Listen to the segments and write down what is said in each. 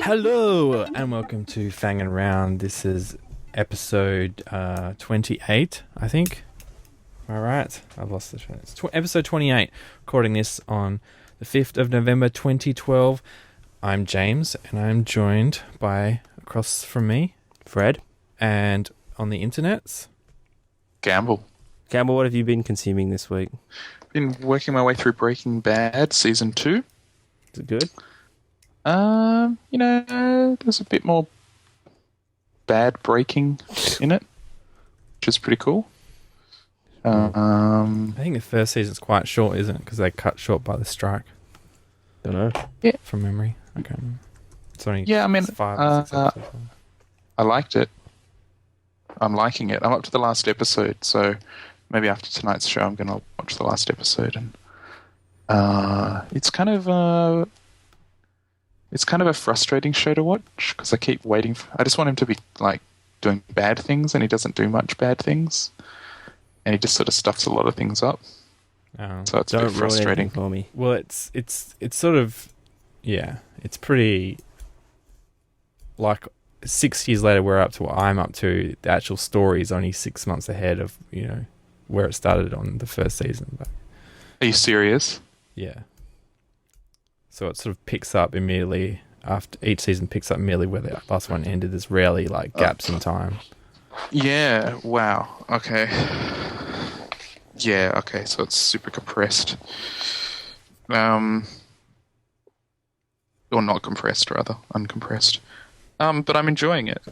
Hello and welcome to Fangin Round. This is episode 28, I think. Am I right? I've lost the train. It's episode 28. Recording this on the 5th of November 2012. I'm James and I'm joined by, across from me, Fred. And on the internets, Gamble, what have you been consuming this week? been working my way through Breaking Bad season 2. Is it good? There's a bit more bad breaking in it, which is pretty cool. I think the first season's quite short, isn't it? Because they cut short by the strike. Don't know. Yeah. From memory. I can't remember. It's only 5 or 6 episodes. I liked it. I'm liking it. I'm up to the last episode, so maybe after tonight's show I'm going to watch the last episode. And it's kind of a frustrating show to watch because I keep waiting I just want him to be like doing bad things, and he doesn't do much bad things, and he just sort of stuffs a lot of things up. So it's a bit frustrating for me. Well, it's sort of, yeah, it's pretty, like 6 years later we're up to what I'm up to. The actual story is only 6 months ahead of, where it started on the first season. But Are you serious? yeah. So it sort of picks up immediately after each season picks up immediately where the last one ended. There's rarely like gaps in time. Yeah, wow. Okay. Yeah, okay, so it's super compressed. Or not compressed, rather. Uncompressed. But I'm enjoying it.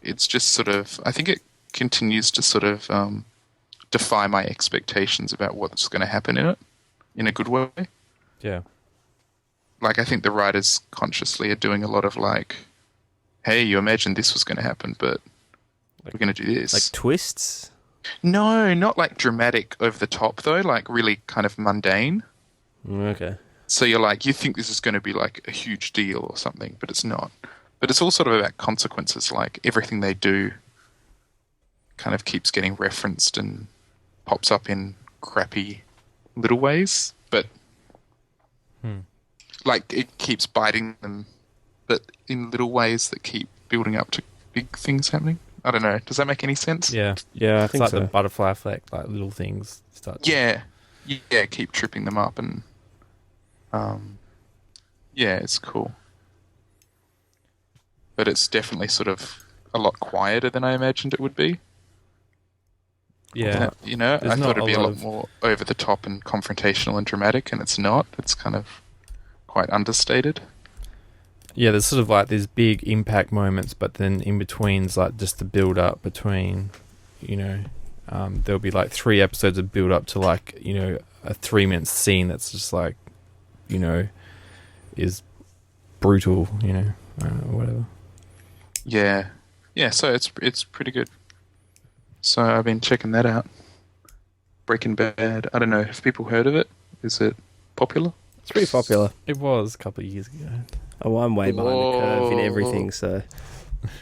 It's just sort of... I think it continues to sort of defy my expectations about what's going to happen in it, in a good way. Yeah. Like, I think the writers consciously are doing a lot of like, hey, you imagined this was going to happen, but we're going to do this. Like twists? No, not like dramatic over the top though, like really kind of mundane. Okay. So you're like, you think this is going to be like a huge deal or something, but it's not. But it's all sort of about consequences, like everything they do kind of keeps getting referenced and pops up in crappy little ways, but like it keeps biting them, but in little ways that keep building up to big things happening. I don't know. Does that make any sense? Yeah. Yeah, I It's think like so. the butterfly effect, like little things start to... Yeah, keep tripping them up, and it's cool. But it's definitely sort of a lot quieter than I imagined it would be. Yeah. I There's thought not it'd be a a lot lot of- more over the top and confrontational and dramatic, and it's not. It's kind of quite understated. Yeah, there's sort of like these big impact moments, but then in between's like just the build up between, there'll be like 3 episodes of build up to like, a 3-minute scene that's just like, is brutal, whatever. Yeah. So it's pretty good. So I've been checking that out. Breaking Bad. I don't know. Have people heard of it? Is it popular? It's pretty popular. It was a couple of years ago. Oh, I'm way behind the curve in everything, so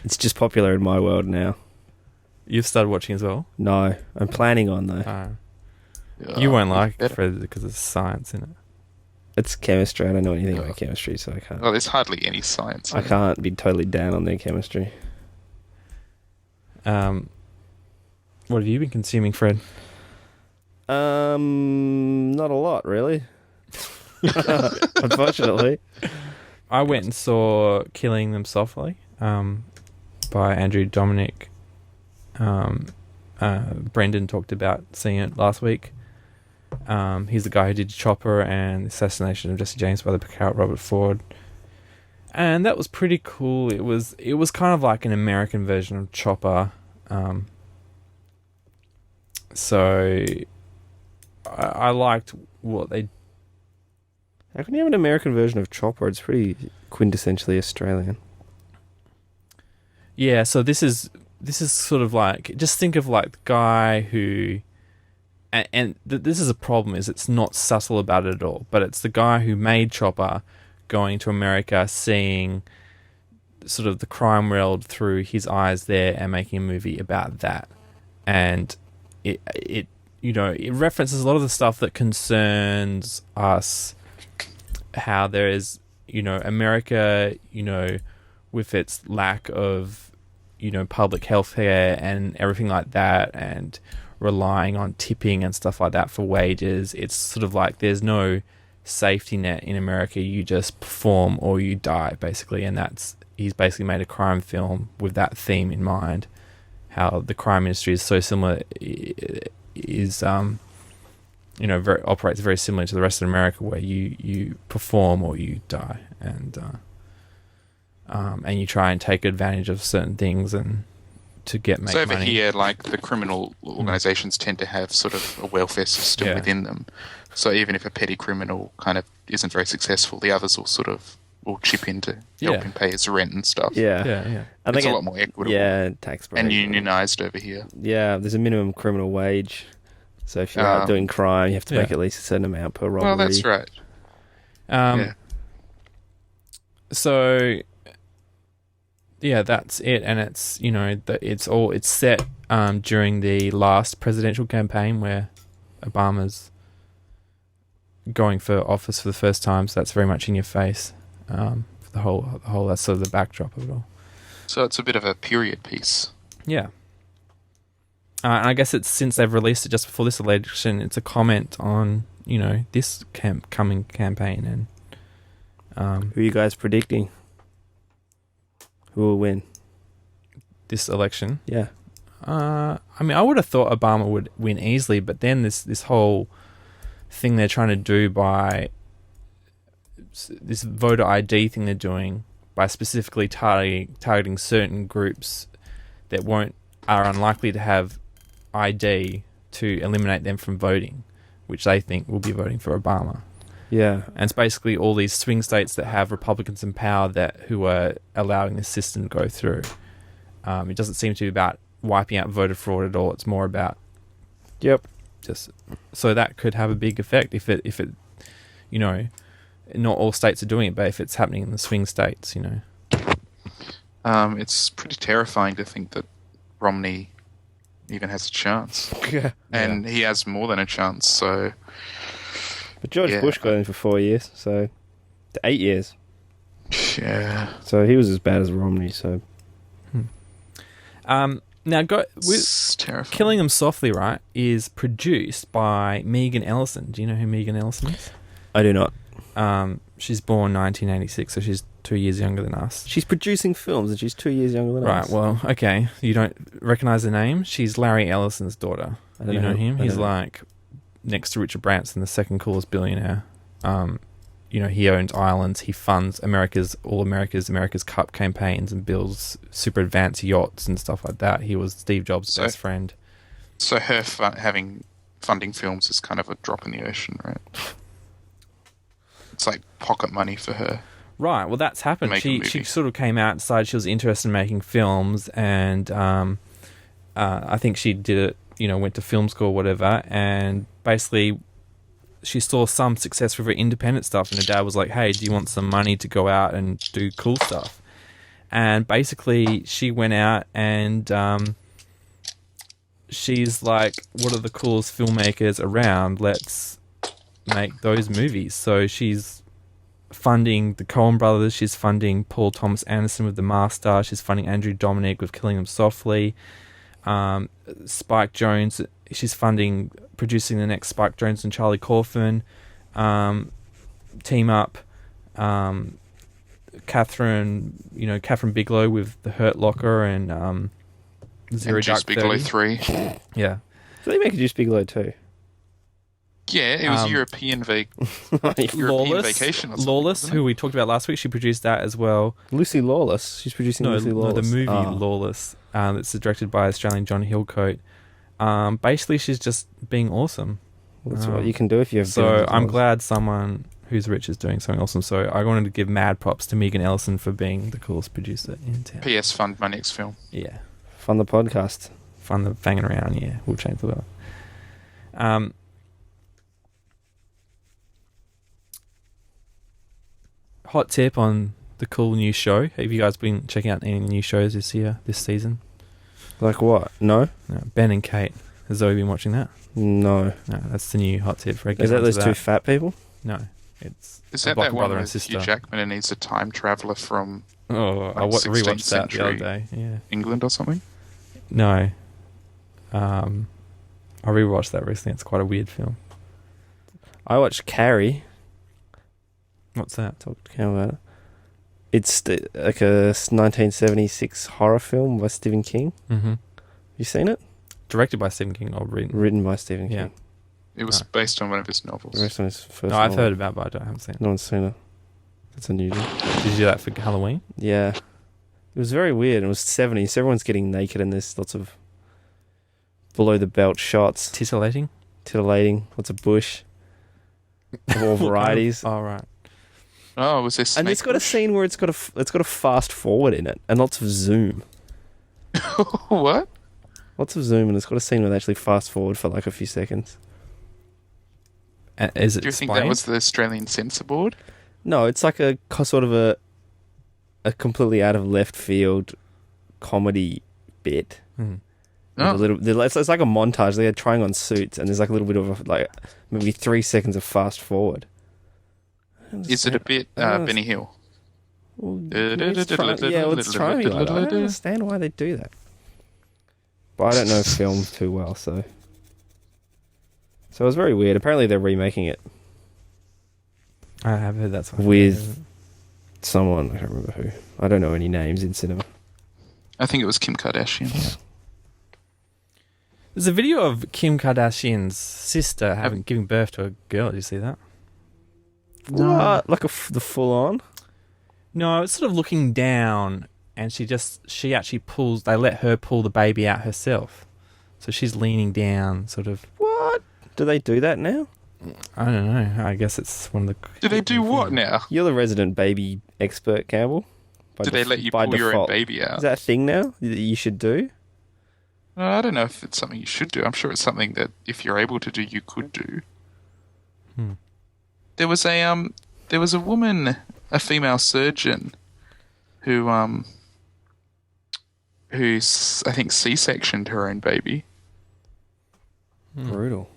it's just popular in my world now. You've started watching as well? No, I'm planning on though. You won't like it, better. Fred, because there's science in it. It's chemistry. I don't know anything about chemistry, so I can't. Well, there's hardly any science. I can't be totally down on their chemistry. What have you been consuming, Fred? Not a lot, really. Unfortunately. I went and saw Killing Them Softly by Andrew Dominic. Brendan talked about seeing it last week. He's the guy who did Chopper and the Assassination of Jesse James by the Picard Robert Ford. And that was pretty cool. It was kind of like an American version of Chopper. So I liked what they... How can you have an American version of Chopper? It's pretty quintessentially Australian. Yeah, so this is sort of like, just think of like the guy who, this is a problem, is it's not subtle about it at all, but it's the guy who made Chopper going to America, seeing sort of the crime world through his eyes there and making a movie about that. And it references a lot of the stuff that concerns us, how there is, America, with its lack of, public health care and everything like that, and relying on tipping and stuff like that for wages. It's sort of like there's no safety net in America. You just perform or you die, basically. And he's basically made a crime film with that theme in mind. How the crime industry is so similar, operates very similar to the rest of America, where you perform or you die, and you try and take advantage of certain things and to make so over money. here, like, the criminal organizations tend to have sort of a welfare system within them. So even if a petty criminal kind of isn't very successful, the others will chip in to help him pay his rent and stuff. Yeah. I think it's a lot more equitable. Yeah, tax break. And unionized over here. Yeah, there's a minimum criminal wage. So if you're out doing crime, you have to make at least a certain amount per robbery. Well, that's right. So, yeah, that's it. And it's, it's set during the last presidential campaign where Obama's going for office for the first time. So that's very much in your face. For the whole that's sort of the backdrop of it all. So it's a bit of a period piece. Yeah. And I guess it's, since they've released it just before this election, it's a comment on, this coming campaign. And who are you guys predicting? Who will win? This election? Yeah. I would have thought Obama would win easily, but then this whole thing they're trying to do by this voter ID thing they're doing by specifically targeting certain groups that are unlikely to have ID, to eliminate them from voting, which they think will be voting for Obama. Yeah. And it's basically all these swing states that have Republicans in power who are allowing this system to go through. It doesn't seem to be about wiping out voter fraud at all. It's more about just so that could have a big effect if it not all states are doing it, but if it's happening in the swing states, It's pretty terrifying to think that Romney even has a chance. And he has more than a chance, so... But George Bush got in for 4 years, so... 8 years. Yeah. So he was as bad as Romney, so... Now, it's terrifying. Killing Them Softly, right, is produced by Megan Ellison. Do you know who Megan Ellison is? I do not. She's born 1986, so she's 2 years younger than us. She's producing films and she's 2 years younger than us. Right, well, okay. You don't recognise the name? She's Larry Ellison's daughter. I don't you know him? He's know. like next to Richard Branson, the second coolest billionaire. He owns islands. He funds America's Cup campaigns and builds super advanced yachts and stuff like that. He was Steve Jobs' best friend. So her having funding films is kind of a drop in the ocean, right? It's like pocket money for her. Right, well, that's happened. She sort of came out and decided she was interested in making films, and I think she did it, went to film school or whatever, and basically she saw some success with her independent stuff, and her dad was like, hey, do you want some money to go out and do cool stuff? And basically she went out and she's like, what are the coolest filmmakers around? Let's make those movies. So she's funding the Coen brothers, she's funding Paul Thomas Anderson with The Master, she's funding Andrew Dominic with Killing Them Softly, Spike Jonze, she's producing the next Spike Jonze and Charlie Kaufman team up, Catherine Bigelow with The Hurt Locker and Zero Dark 30. Bigelow 3. Yeah. Did they make a Juice Bigelow too? Yeah, it was European vacation or something. Lawless, who we talked about last week, she produced that as well. Lucy Lawless. She's producing Lucy Lawless. No, the movie Lawless. It's directed by Australian John Hillcoat. Basically, she's just being awesome. Well, that's what you can do if you have. So I'm glad someone who's rich is doing something awesome. So I wanted to give mad props to Megan Ellison for being the coolest producer in town. P.S. Fund my next film. Yeah. Fund the podcast. Fund the Fangin around. Yeah, we'll change the world. Hot tip on the cool new show. Have you guys been checking out any new shows this season? Like what? No? Ben and Kate. Has Zoe been watching that? No. No, that's the new hot tip for Is that those two fat people? No. It's Is a that block that one brother and with sister. Hugh Jackman and he's a time traveller from Oh, I like rewatched that the other century day. Yeah. England or something? No. I rewatched that recently. It's quite a weird film. I watched Carrie. What's that? Talked to Cam about it. It's like a 1976 horror film by Stephen King. Mm-hmm. You seen it? Directed by Stephen King or written? Written by Stephen Yeah. King. It was based on one of his The novels. rest of his first No, I've novel. heard about it, but I haven't seen it. No one's seen it. That's unusual. Did you do that for Halloween? Yeah. It was very weird. It was 70s. So everyone's getting naked and there's lots of below the belt shots. Titillating? Titillating. Lots of bush. Of all varieties. Oh, right. Oh, was this? And it's got a scene where it's got a fast forward in it and lots of zoom. What? Lots of zoom, and it's got a scene where they actually fast forward for like a few seconds. Is it Do you think that explained? was the Australian censor board? No, it's like a sort of a completely out of left field comedy bit. Hmm. No. It's like a montage. They're trying on suits, and there's like a little bit of like maybe 3 seconds of fast forward. Is it a bit Benny Hill? Yeah, it's trying to be like that. I don't understand why they do that. But I don't know film too well, so it was very weird. Apparently they're remaking it I have heard that's with someone, I can't remember who. I don't know any names in cinema. I think it was Kim Kardashian. There's a video of Kim Kardashian's sister giving birth to a girl. Did you see that? What? Like the full on? No, it's sort of looking down, and she actually pulls. They let her pull the baby out herself, so she's leaning down, sort of. What? Do they do that now? I don't know. I guess it's one of the. Do they do what now? You're the resident baby expert, Campbell. Do they let you by pull your own default. baby out? Is that a thing now that you should do? I don't know if it's something you should do. I'm sure it's something that if you're able to do, you could do. There was a woman, a female surgeon, who I think C-sectioned her own baby. Brutal.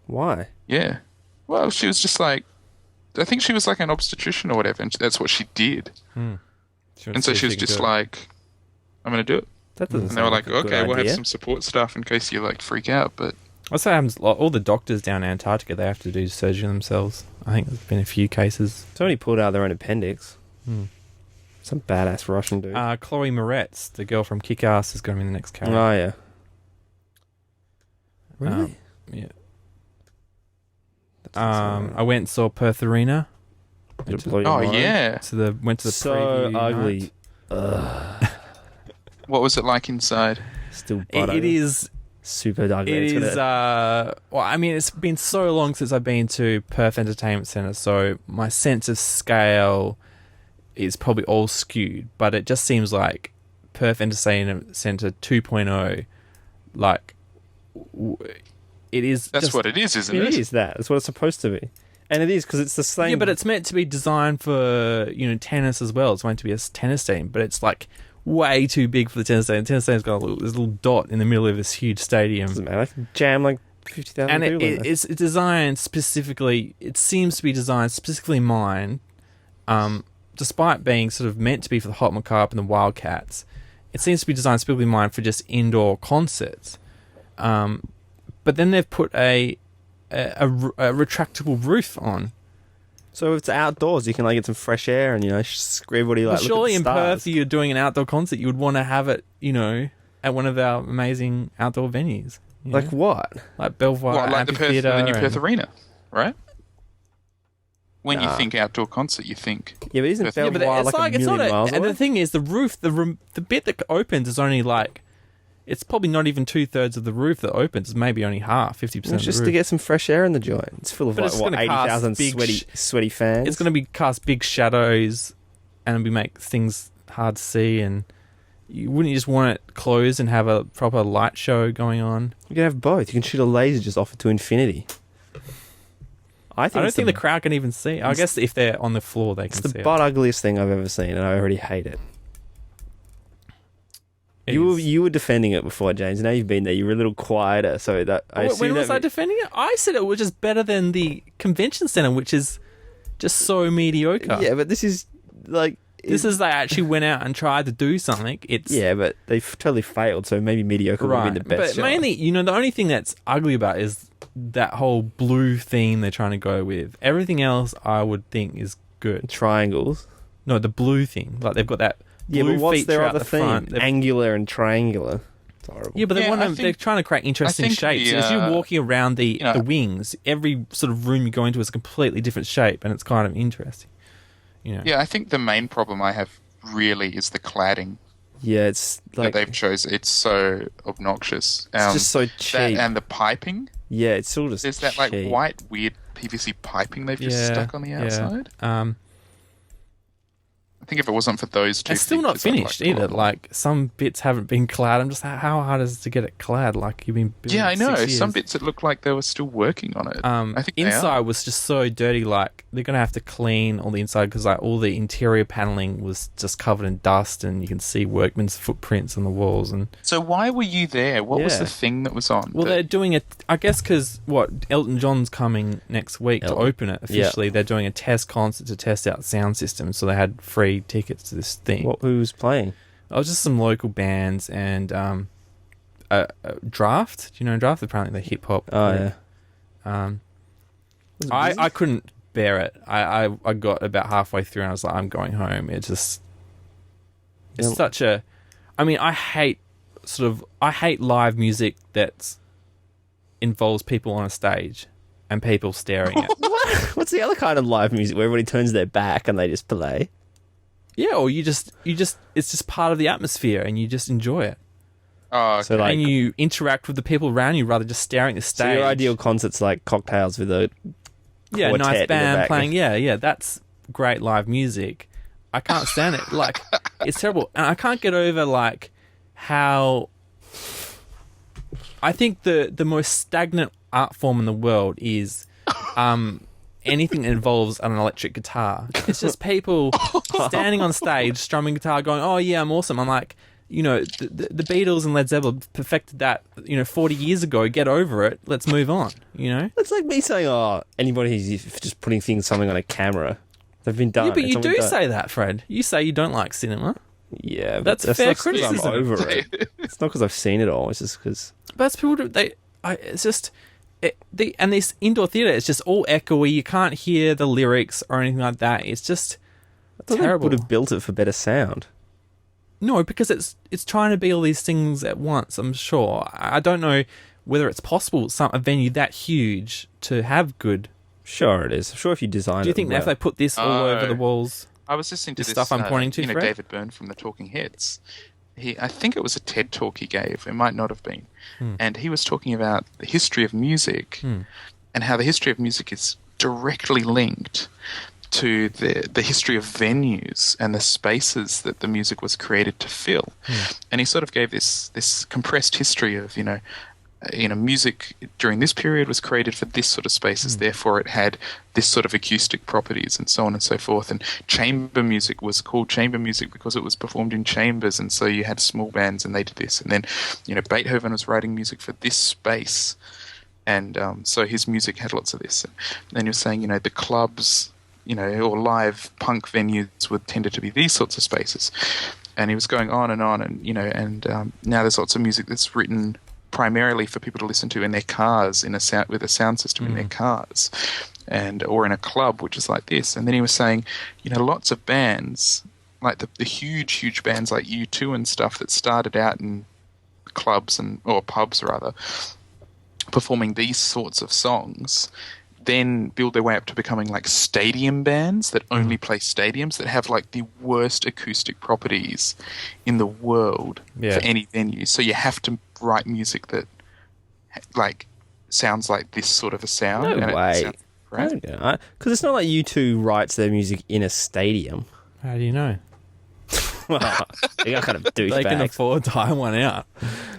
Why? Yeah. Well, she was just like, I think she was like an obstetrician or whatever, and that's what she did. And so she was just like, I'm going to do it. That doesn't And they were sound like, a good okay, we'll have idea. some support staff in case you like freak out, but What's that happens? All the doctors down Antarctica, they have to do surgery themselves. I think there's been a few cases. Somebody pulled out their own appendix. Some badass Russian dude. Chloe Moretz, the girl from Kick-Ass, is going to be the next character. Oh, yeah. Really? Yeah. I went and saw Perth Arena. Did it blow your oh mind? yeah. Went to the So preview ugly. night. What was it like inside? Still It ugly. is. Super ugly. It It's is. gonna- Well, I mean, it's been so long since I've been to Perth Entertainment Centre, so my sense of scale is probably all skewed. But it just seems like Perth Entertainment Centre 2.0. Like, it is. That's just, what it is, isn't it? It is that. That's what it's supposed to be. And it is, because it's the same. Yeah, but it's meant to be designed for tennis as well. It's meant to be a tennis team, but it's like way too big for the tennis stadium. The tennis stadium's got this little dot in the middle of this huge stadium. Doesn't matter. Like, jam like 50,000 And people in there. it's designed specifically, it seems to be designed specifically mine, despite being sort of meant to be for the Hot Macabre and the Wildcats, it seems to be designed specifically mine for just indoor concerts. But then they've put a retractable roof on. So if it's outdoors, you can like get some fresh air and everybody like Well, surely in look at the stars. Perth, you're doing an outdoor concert, you would want to have it, at one of our amazing outdoor venues. Like what? Like Belvoir What, like the Amphitheatre. new Perth and- Arena, right? When you Nah. think outdoor concert, you think Yeah, but isn't Perth- Yeah, Belvoir but like, it's a not million miles and away? the thing is, the roof, the bit that opens is only like, it's probably not even 2/3 of the roof that opens. It's maybe only half, 50% It's of just the to roof. get some fresh air in the joint. It's full of But like, it's what, gonna cast 80,000 big sweaty fans? It's going to be cast big shadows, and it'll be make things hard to see. And wouldn't you just want it closed and have a proper light show going on? You can have both. You can shoot a laser just off it to infinity. I I don't it's think the crowd can even see. I guess if they're on the floor, they it's can the see butt ugliest thing I've ever seen, and I already hate it. it. You were defending it before, James. Now you've been there. You were a little quieter, so that I When assume was that I defending it? I said it was just better than the convention center, which is, just so mediocre. Yeah, but this is like... This is they actually went out and tried to do something. It's Yeah, but they've totally failed, so maybe mediocre would be the best But mainly, the only thing that's ugly about it is that whole blue theme they're trying to go with. Everything else I would think is good. Triangles. No, the blue thing. Like they've got that blue but what's feature their out other the theme? front. Angular and triangular. It's horrible. Yeah, but they're trying to create interesting think shapes. the, As you're walking around the you know- wings, every sort of room you go into is a completely different shape, and it's kind of interesting. Yeah, I think the main problem I have really is the cladding Yeah, it's like... that they've chosen. It's so obnoxious. It's just so cheap. And the piping. Yeah, it's sort of There's that like cheap. white, weird PVC piping they've just stuck on the outside. Yeah. I think if it wasn't for those two, It's still not finished either. Like some bits haven't been clad. I'm just how hard is it to get it clad? Like you've been building Yeah, I know. 6 years. Some bits it looked like they were still working on it. I think inside was just so dirty. Like they're gonna have to clean all the inside because like all the interior paneling was just covered in dust, and you can see workmen's footprints on the walls. And So why were you there? What was Yeah. the thing that was on? well, they're doing it. I guess because Elton John's coming next week to open it officially. They're doing a test concert to test out sound systems. So they had free tickets to this thing. Who was playing? It was just some local bands and Draft. Do you know Draft? Apparently they're hip hop. Oh, yeah. I couldn't bear it. I got about halfway through and I was like, I'm going home. It's such a... I mean, I hate live music that involves people on a stage and people staring at. What's the other kind of live music where everybody turns their back and they just play? Yeah, or you just it's just part of the atmosphere and you just enjoy it. Oh, okay. So, like- and you interact with the people around you rather than just staring at the stage. So your ideal concert's like cocktails with a nice quartet in the band back. playing. Yeah, that's great live music. I can't stand it. Like, it's terrible. And I can't get over, like, how... I think the most stagnant art form in the world is anything that involves an electric guitar. It's just people standing on stage, strumming guitar, going, oh, yeah, I'm awesome. I'm like... the Beatles and Led Zeppelin perfected that, 40 years ago. Get over it. Let's move on, It's like me saying, anybody who's just putting something on a camera. They've been done. Yeah, but It's you all do been done. say that, Fred. You say you don't like cinema. Yeah, but That's fair not 'cause criticism. I'm over it. It's not because I've seen it all. It's just because... But it's people it's just... and this indoor theatre, it's just all echoey. You can't hear the lyrics or anything like that. It's just terrible. They would have built it for better sound. No, because it's trying to be all these things at once, I'm sure. I don't know whether it's possible a venue that huge to have good... Sure it is. I'm sure if you design it... Do you think that if they put this all over the walls... I was listening to This this stuff I'm pointing to, Fred? David Byrne from the Talking Heads. I think it was a TED talk he gave. It might not have been. And he was talking about the history of music and how the history of music is directly linked to the history of venues and the spaces that the music was created to fill. And he sort of gave this compressed history of, music during this period was created for this sort of spaces, therefore it had this sort of acoustic properties and so on and so forth. And chamber music was called chamber music because it was performed in chambers, and so you had small bands and they did this. And then, Beethoven was writing music for this space, and so his music had lots of this. And then you're saying, the clubs, or live punk venues would tended to be these sorts of spaces. And he was going on, and now there's lots of music that's written primarily for people to listen to in their cars, with a sound system in their cars, or in a club, which is like this. And then he was saying, lots of bands, like the huge bands like U2 and stuff that started out in clubs or pubs rather, performing these sorts of songs, then build their way up to becoming like stadium bands that only play stadiums, that have like the worst acoustic properties in the world for any venue. So you have to write music that like sounds like this sort of a sound. No way. Right? Because it's not like U2 writes their music in a stadium. How do you know? Well, you got kind of douchebags. They can afford to hire one out.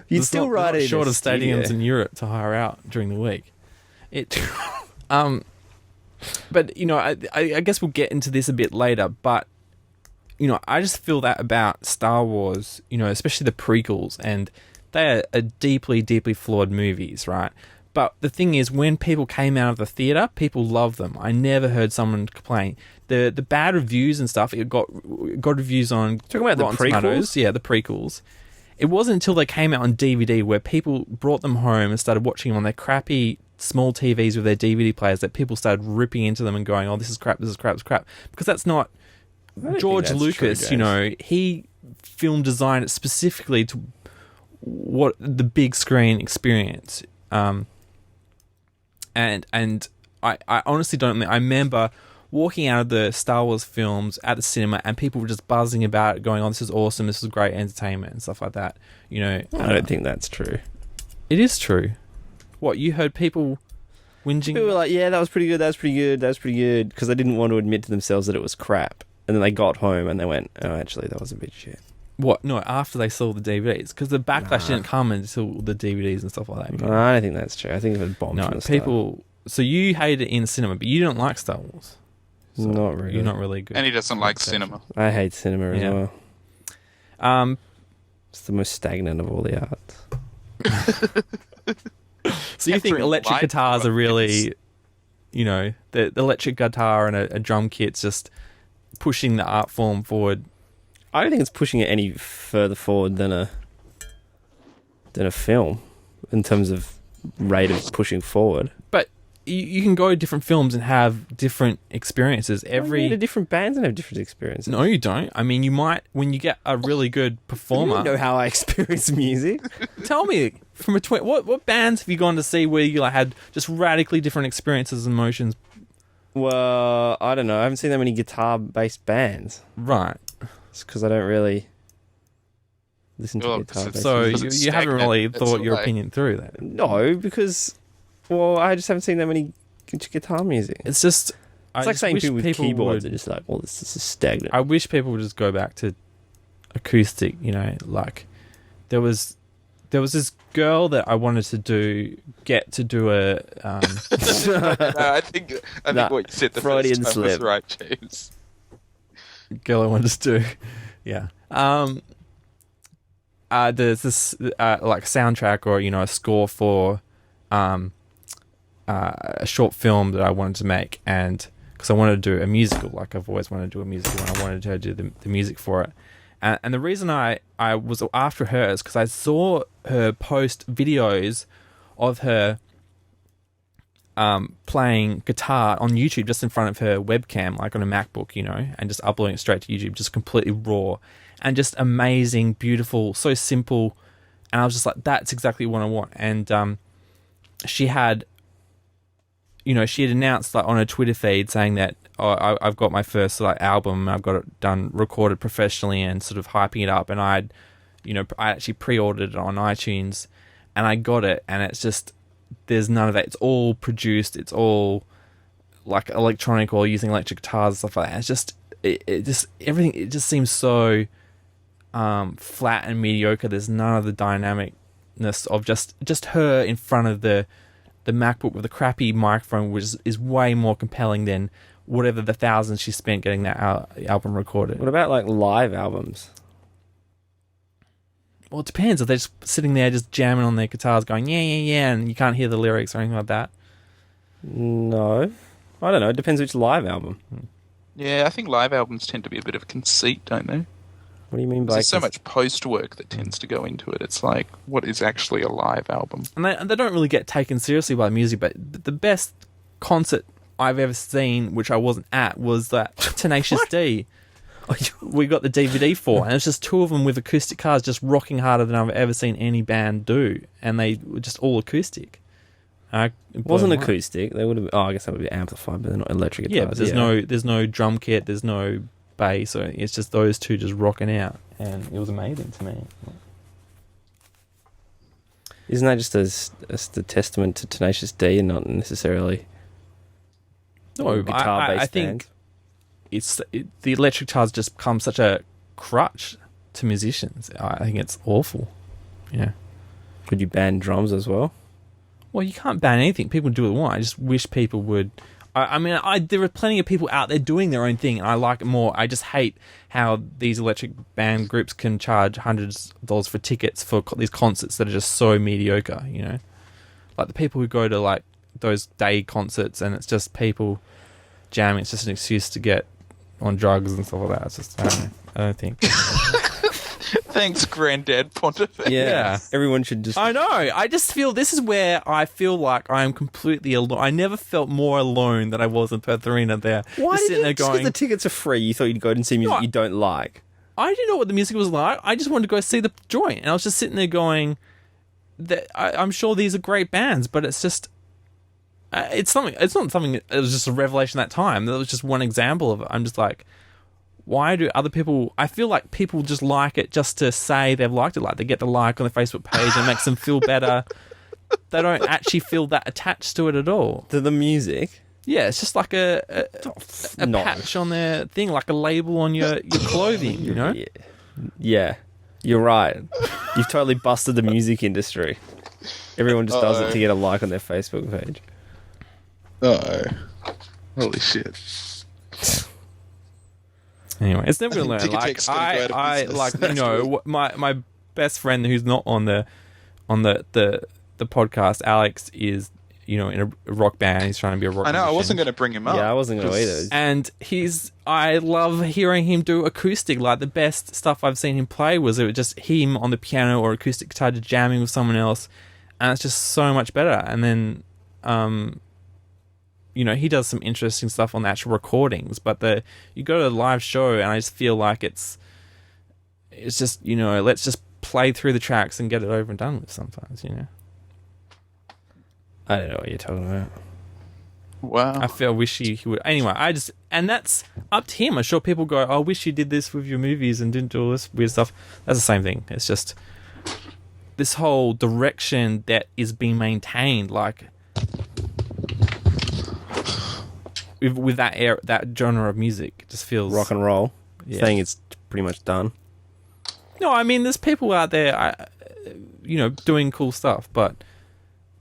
You'd still write it in a short of studio. stadiums in Europe to hire out during the week. But I guess we'll get into this a bit later. But I just feel that about Star Wars. Especially the prequels, and they are deeply, deeply flawed movies, right? But the thing is, when people came out of the theater, people loved them. I never heard someone complain. The bad reviews and stuff, it got reviews on Talking about Rotten the prequels? Tomatoes. Yeah, the prequels. It wasn't until they came out on DVD where people brought them home and started watching them on their crappy small TVs with their DVD players that people started ripping into them and going, "Oh, this is crap, this is crap, this is crap." Because that's not George Lucas. True, he film designed it specifically to what the big screen experience. And I honestly don't. I remember walking out of the Star Wars films at the cinema, and people were just buzzing about it, going, "Oh, this is awesome! This is great entertainment and stuff like that." I don't think that's true. It is true. What, you heard people whinging? People were like, "Yeah, that was pretty good. That was pretty good. That was pretty good," because they didn't want to admit to themselves that it was crap, and then they got home and they went, "Oh, actually, that was a bit shit." What? No, after they saw the DVDs, because the backlash didn't come until the DVDs and stuff like that. No, I don't think that's true. I think it was bombed. No, from the people. So you hate it in cinema, but you don't like Star Wars. So not really. You're not really good. And he doesn't like cinema. I hate cinema as Yeah. well. It's the most stagnant of all the arts. So you think Capturing electric light guitars are really, rockets. the electric guitar and a drum kit's just pushing the art form forward? I don't think it's pushing it any further forward than a film in terms of rate of pushing forward. But you can go to different films and have different experiences. The different bands and have different experiences. No, you don't. I mean, you might, when you get a really good performer. You know how I experience music. Tell me, from what bands have you gone to see where you had just radically different experiences and emotions? Well, I don't know. I haven't seen that many guitar-based bands. Right. It's because I don't really listen to guitar-based So music. you haven't really That's thought all your right. opinion through that. No, because, I just haven't seen that many guitar music. It's just... It's like saying people with keyboards are just like, well, this is stagnant. I wish people would just go back to acoustic, like there was this girl that I wanted to get to do a I think what you said the Freudian first time was slip. right, James. girl I wanted to do. Yeah. There's this like soundtrack or a score for a short film that I wanted to make, and because I wanted to do a musical, like I've always wanted to do a musical, and I wanted to do the music for it. And the reason I was after her is because I saw her post videos of her playing guitar on YouTube just in front of her webcam, like on a MacBook, and just uploading it straight to YouTube, just completely raw and just amazing, beautiful, so simple. And I was just like, that's exactly what I want. And she had announced like on her Twitter feed saying that, I've got my first album, I've got it done, recorded professionally, and sort of hyping it up. And I actually pre-ordered it on iTunes, and I got it, and it's just, there's none of that. It's all produced. It's all like electronic or using electric guitars and stuff like that. It's just, it just everything. It just seems so flat and mediocre. There's none of the dynamicness of just her in front of the MacBook with a crappy microphone, which is way more compelling than whatever the thousands she spent getting that album recorded. What about like live albums? Well, it depends. If they're just sitting there just jamming on their guitars going, yeah, yeah, yeah, and you can't hear the lyrics or anything like that. No. I don't know. It depends which live album. Yeah, I think live albums tend to be a bit of a conceit, don't they? What do you mean by... There's so much post work that tends to go into it. It's like, what is actually a live album? And they don't really get taken seriously by music, but the best concert I've ever seen, which I wasn't at, was that Tenacious D. We got the DVD for, and it's just two of them with acoustic guitars just rocking harder than I've ever seen any band do, and they were just all acoustic. It wasn't acoustic. They would have. Oh, I guess that would be amplified, but they're not electric guitars. Yeah, but there's no drum kit, there's no bass, so it's just those two just rocking out, and it was amazing to me. Isn't that just a testament to Tenacious D and not necessarily? No, guitar-based I think the electric guitars just become such a crutch to musicians. I think it's awful. Yeah. Could you ban drums as well? Well, you can't ban anything. People do what they want. I just wish people would. I mean, there are plenty of people out there doing their own thing, and I like it more. I just hate how these electric band groups can charge hundreds of dollars for tickets for these concerts that are just so mediocre, like the people who go to like those day concerts and it's just people jamming. It's just an excuse to get on drugs and stuff like that. It's just I don't think. Thanks, Granddad Pontifex. Yeah, everyone should just. I know. I just feel this is where I feel like I am completely alone. I never felt more alone than I was in Perth Arena there. Why just did you? Just because the tickets are free, you thought you'd go and see music you don't like. I didn't know what the music was like. I just wanted to go see the joint, and I was just sitting there going, "I'm sure these are great bands, but it's just." It's something. It's not something. It was just a revelation that time. That was just one example of it. I'm just like, why do other people? I feel like people just like it just to say they've liked it. Like they get the like on the Facebook page and it makes them feel better. They don't actually feel that attached to it at all. To the music. Yeah, it's just like a patch on their thing, like a label on your clothing. You know. Yeah, you're right. You've totally busted the music industry. Everyone just does it to get a like on their Facebook page. Holy shit. Anyway, it's never going to learn. Like I like my best friend who's not on the podcast, Alex, is in a rock band. He's trying to be a rock. I know. musician. I wasn't going to bring him up. Yeah, I wasn't going to either. And I love hearing him do acoustic. Like the best stuff I've seen him play was just him on the piano or acoustic guitar, just jamming with someone else, and it's just so much better. And then, he does some interesting stuff on the actual recordings, but you go to a live show and I just feel like it's just, let's just play through the tracks and get it over and done with sometimes, I don't know what you're talking about. Wow. I wish he would. Anyway, and that's up to him. I'm sure people go, I wish you did this with your movies and didn't do all this weird stuff. That's the same thing. It's just this whole direction that is being maintained, like with that genre of music, it just feels rock and roll. Yeah. Saying it's pretty much done. No, I mean, there's people out there, doing cool stuff, but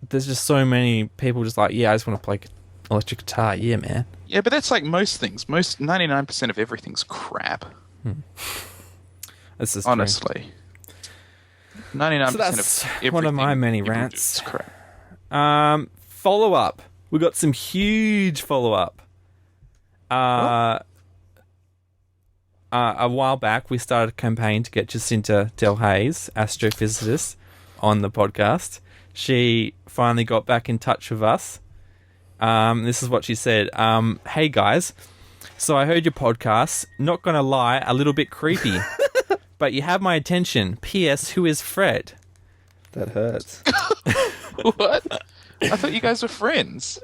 there's just so many people just like, I just want to play electric guitar. Yeah, man. Yeah, but that's like most things. 99% of everything's crap. That's just honestly. 99% so that's of everything. One of my many rants. Crap. Follow up. We got some huge follow up. A while back, we started a campaign to get Jacinta Del Hayes, astrophysicist, on the podcast. She finally got back in touch with us. This is what she said. Hey, guys. So I heard your podcast. Not going to lie, a little bit creepy. But you have my attention. P.S. Who is Fred? That hurts. What? I thought you guys were friends.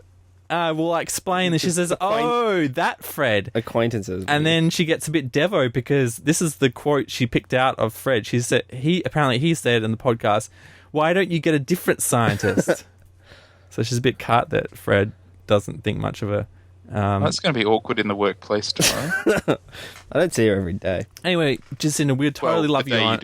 Well, I explain this. She says, "Oh, that Fred." Acquaintances. And then she gets a bit devo because this is the quote she picked out of Fred. She said, he said in the podcast, "Why don't you get a different scientist?" So she's a bit cut that Fred doesn't think much of her. That's going to be awkward in the workplace tomorrow. I don't see her every day. Anyway, Jacinta, we totally love you on.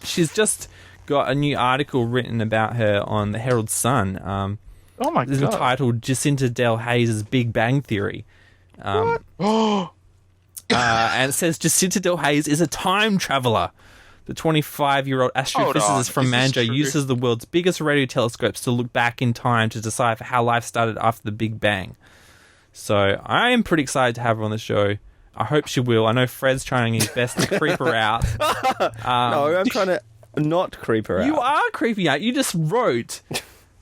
She's just got a new article written about her on the Herald Sun. Oh my It's god! entitled "Jacinta Del Hayes' Big Bang Theory." What? And it says Jacinta Del Hayes is a time traveler. The 25-year-old astrophysicist from Manjo uses the world's biggest radio telescopes to look back in time to decipher how life started after the Big Bang. So I am pretty excited to have her on the show. I hope she will. I know Fred's trying his best to creep her out. No, I'm trying to not creep her out. You are creeping out. You just wrote.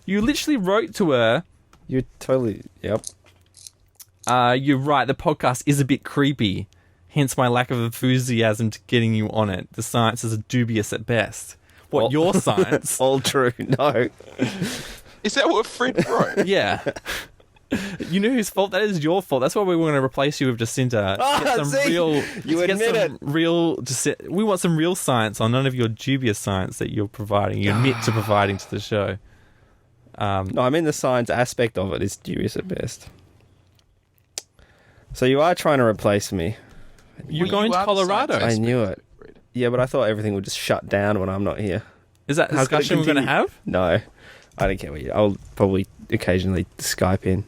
You literally wrote to her. You're totally... Yep. You're right. The podcast is a bit creepy. Hence my lack of enthusiasm to getting you on it. The science is dubious at best. What, your science? All true. No. Is that what Fred wrote? Yeah. You know whose fault that is? Your fault. That's why we want to replace you with Jacinta. We want some real science on, none of your dubious science that you're providing. You admit to providing to the show. No, I mean the science aspect of it is dubious at best. So you are trying to replace me. You're going to Colorado. I knew it. Yeah, but I thought everything would just shut down when I'm not here. Is that the discussion we're going to have? No. I don't care what you... I'll probably occasionally Skype in.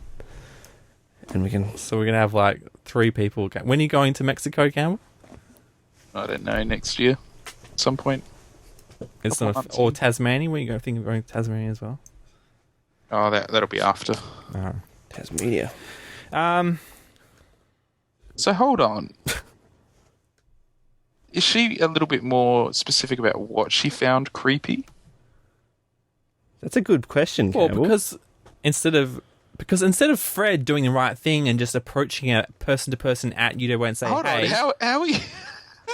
And we can... So we're going to have like 3 people. When are you going to Mexico, Campbell? I don't know, next year. At some point. Or Tasmania? When you think of going to Tasmania as well? Oh, that'll be after. Tasmania. So hold on. Is she a little bit more specific about what she found creepy? That's a good question, Well, Campbell. because instead of Fred doing the right thing and just approaching a person to person at you and saying, Hold "Hey, on, how are you?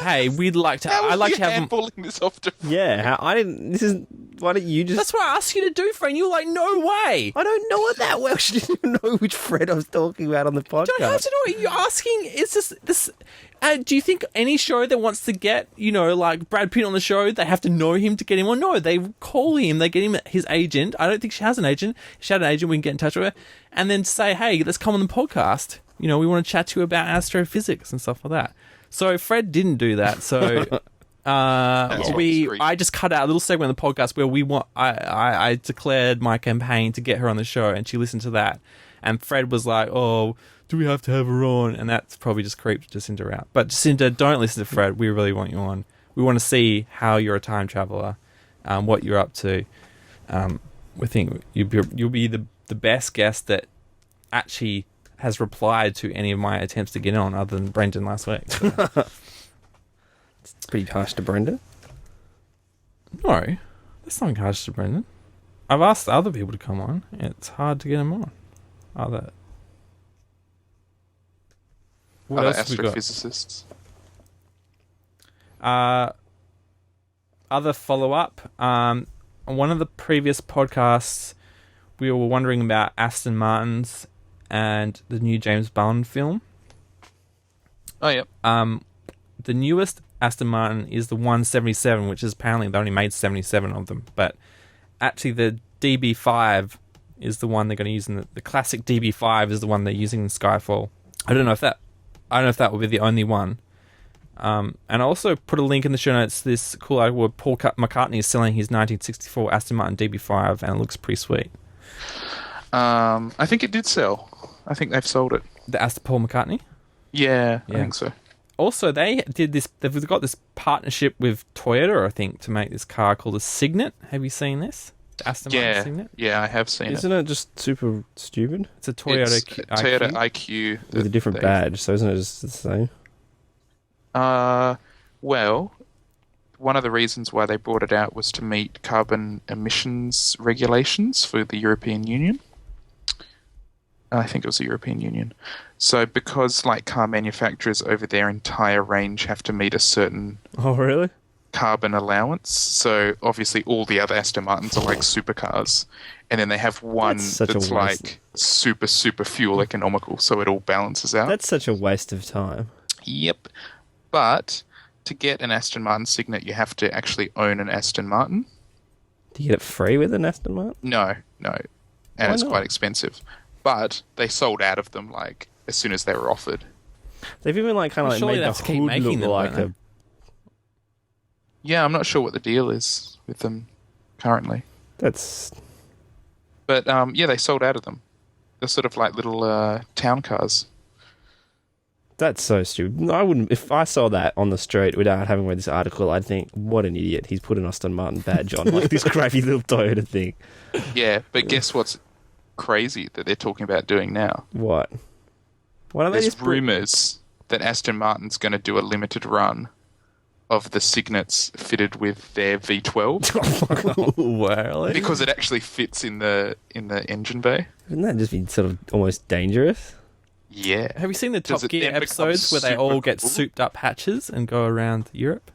hey, we'd like to. I'd like to have." handballing this off to. Yeah, I didn't. This is. Why don't you just? That's what I asked you to do, Fred. And you were like, "No way." I don't know it that well. She didn't even know which Fred I was talking about on the podcast. You don't have to know what you're asking. It's just this. Do you think any show that wants to get, like Brad Pitt on the show, they have to know him to get him on? No, they call him, they get him his agent. I don't think she has an agent. If she had an agent, we can get in touch with her and then say, hey, let's come on the podcast. We want to chat to you about astrophysics and stuff like that. So Fred didn't do that. So I just cut out a little segment of the podcast where I declared my campaign to get her on the show, and she listened to that. And Fred was like, oh, do we have to have her on? And that's probably just creeped Jacinda out. But Jacinda, don't listen to Fred. We really want you on. We want to see how you're a time traveler, what you're up to. We think you'll be the best guest that actually has replied to any of my attempts to get on, other than Brendan last week. So. It's pretty harsh to Brenda. No, that's not harsh to Brendan. I've asked other people to come on. It's hard to get them on. Other astrophysicists. Other follow-up. On one of the previous podcasts, we were wondering about Aston Martins and the new James Bond film. Oh, yep. The newest Aston Martin is the 177, which is apparently they only made 77 of them. But actually, the DB5 is the one they're going to use in the classic DB5 is the one they're using in Skyfall. I don't know if that will be the only one. And I also put a link in the show notes to this cool article where Paul McCartney is selling his 1964 Aston Martin DB5, and it looks pretty sweet. I think it did sell. I think they've sold it. The Aston Paul McCartney? Yeah, I think so. Also, they've got this partnership with Toyota, I think, to make this car called a Signet. Have you seen this? The Aston Martin Signet? Yeah, I have seen it. Isn't it just super stupid? It's a Toyota Toyota IQ. With a different badge, so isn't it just the same? Well, one of the reasons why they brought it out was to meet carbon emissions regulations for the European Union. I think it was the European Union. So because car manufacturers over their entire range have to meet a certain carbon allowance, so obviously all the other Aston Martins are like supercars, and then they have one that's like super, super fuel economical, so it all balances out. That's such a waste of time. Yep. But to get an Aston Martin Signet, you have to actually own an Aston Martin. Do you get it free with an Aston Martin? No. And it's quite expensive. But they sold out of them as soon as they were offered. They've even made the hood look like a... Yeah, I'm not sure what the deal is with them currently. But they sold out of them. They're sort of like little town cars. That's so stupid. I wouldn't. If I saw that on the street without having read this article, I'd think, what an idiot. He's put an Aston Martin badge on, like this crappy little Toyota thing. Yeah, but guess what's crazy that they're talking about doing now? What? Why don't There's rumours that Aston Martin's going to do a limited run of the Signets fitted with their V12. Really? Because it actually fits in the engine bay. Wouldn't that just be sort of almost dangerous? Yeah. Have you seen the Top Gear episodes where they all get souped up hatches and go around Europe?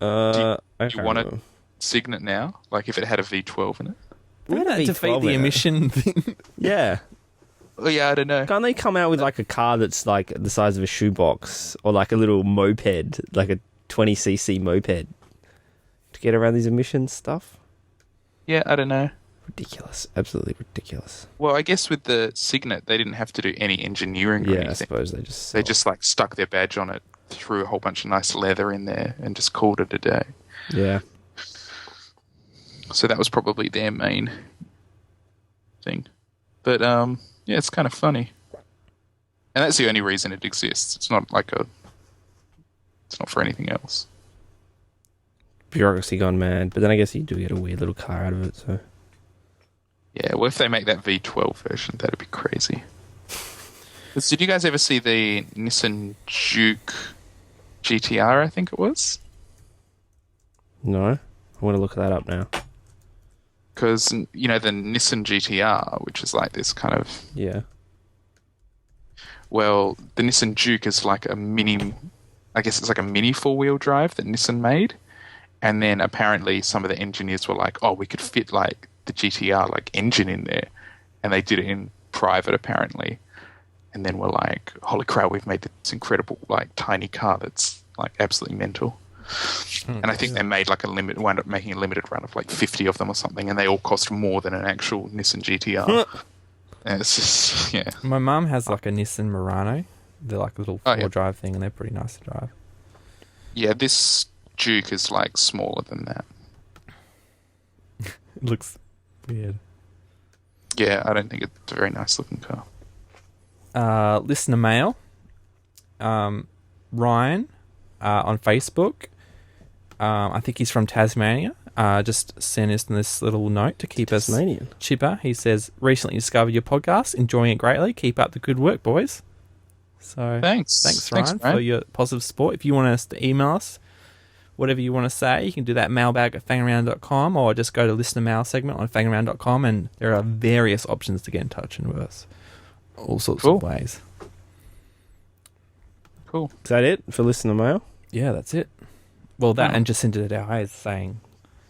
Do you want a Signet now? Like if it had a V12 in it? Wouldn't that defeat the emission thing? Yeah. Oh, yeah, I don't know. Can't they come out with like a car that's like the size of a shoebox or like a little moped, like a 20cc moped to get around these emissions stuff? Yeah, I don't know. Ridiculous. Absolutely ridiculous. Well, I guess with the Signet, they didn't have to do any engineering or anything. Yeah, I suppose they just like stuck their badge on it, threw a whole bunch of nice leather in there and just called it a day. Yeah. So that was probably their main thing. But, yeah, it's kind of funny. And that's the only reason it exists. It's not it's not for anything else. Bureaucracy gone mad. But then I guess you do get a weird little car out of it, so... Yeah, well, if they make that V12 version, that'd be crazy. Did you guys ever see the Nissan Juke GTR, I think it was? No. I want to look that up now. Because, you know, the Nissan GTR, which is like this kind of... Yeah. Well, the Nissan Juke is like a mini... I guess it's like a mini four-wheel drive that Nissan made. And then apparently some of the engineers were like, oh, we could fit like the GTR like engine in there. And they did it in private, apparently. And then we're like, holy crap, we've made this incredible like tiny car that's like absolutely mental. And I think they made like wound up making a limited run of like 50 of them or something, and they all cost more than an actual Nissan GTR. And it's just, yeah. My mum has like a Nissan Murano. They're like a little four-drive thing, and they're pretty nice to drive. Yeah, this Duke is like smaller than that. It looks weird. Yeah, I don't think it's a very nice looking car. Listener mail. Ryan on Facebook. I think he's from Tasmania. Just sent us this little note to keep us chipper. He says, recently discovered your podcast, enjoying it greatly. Keep up the good work, boys. So thanks Ryan, for your positive support. If you want us to email us, whatever you want to say, you can do that mailbag@fangaround.com, or just go to listener mail segment on fangaround.com, and there are various options to get in touch with us. All sorts of ways. Cool. Is that it for listener mail? Yeah, that's it. Well, that and Jacinta Doway saying,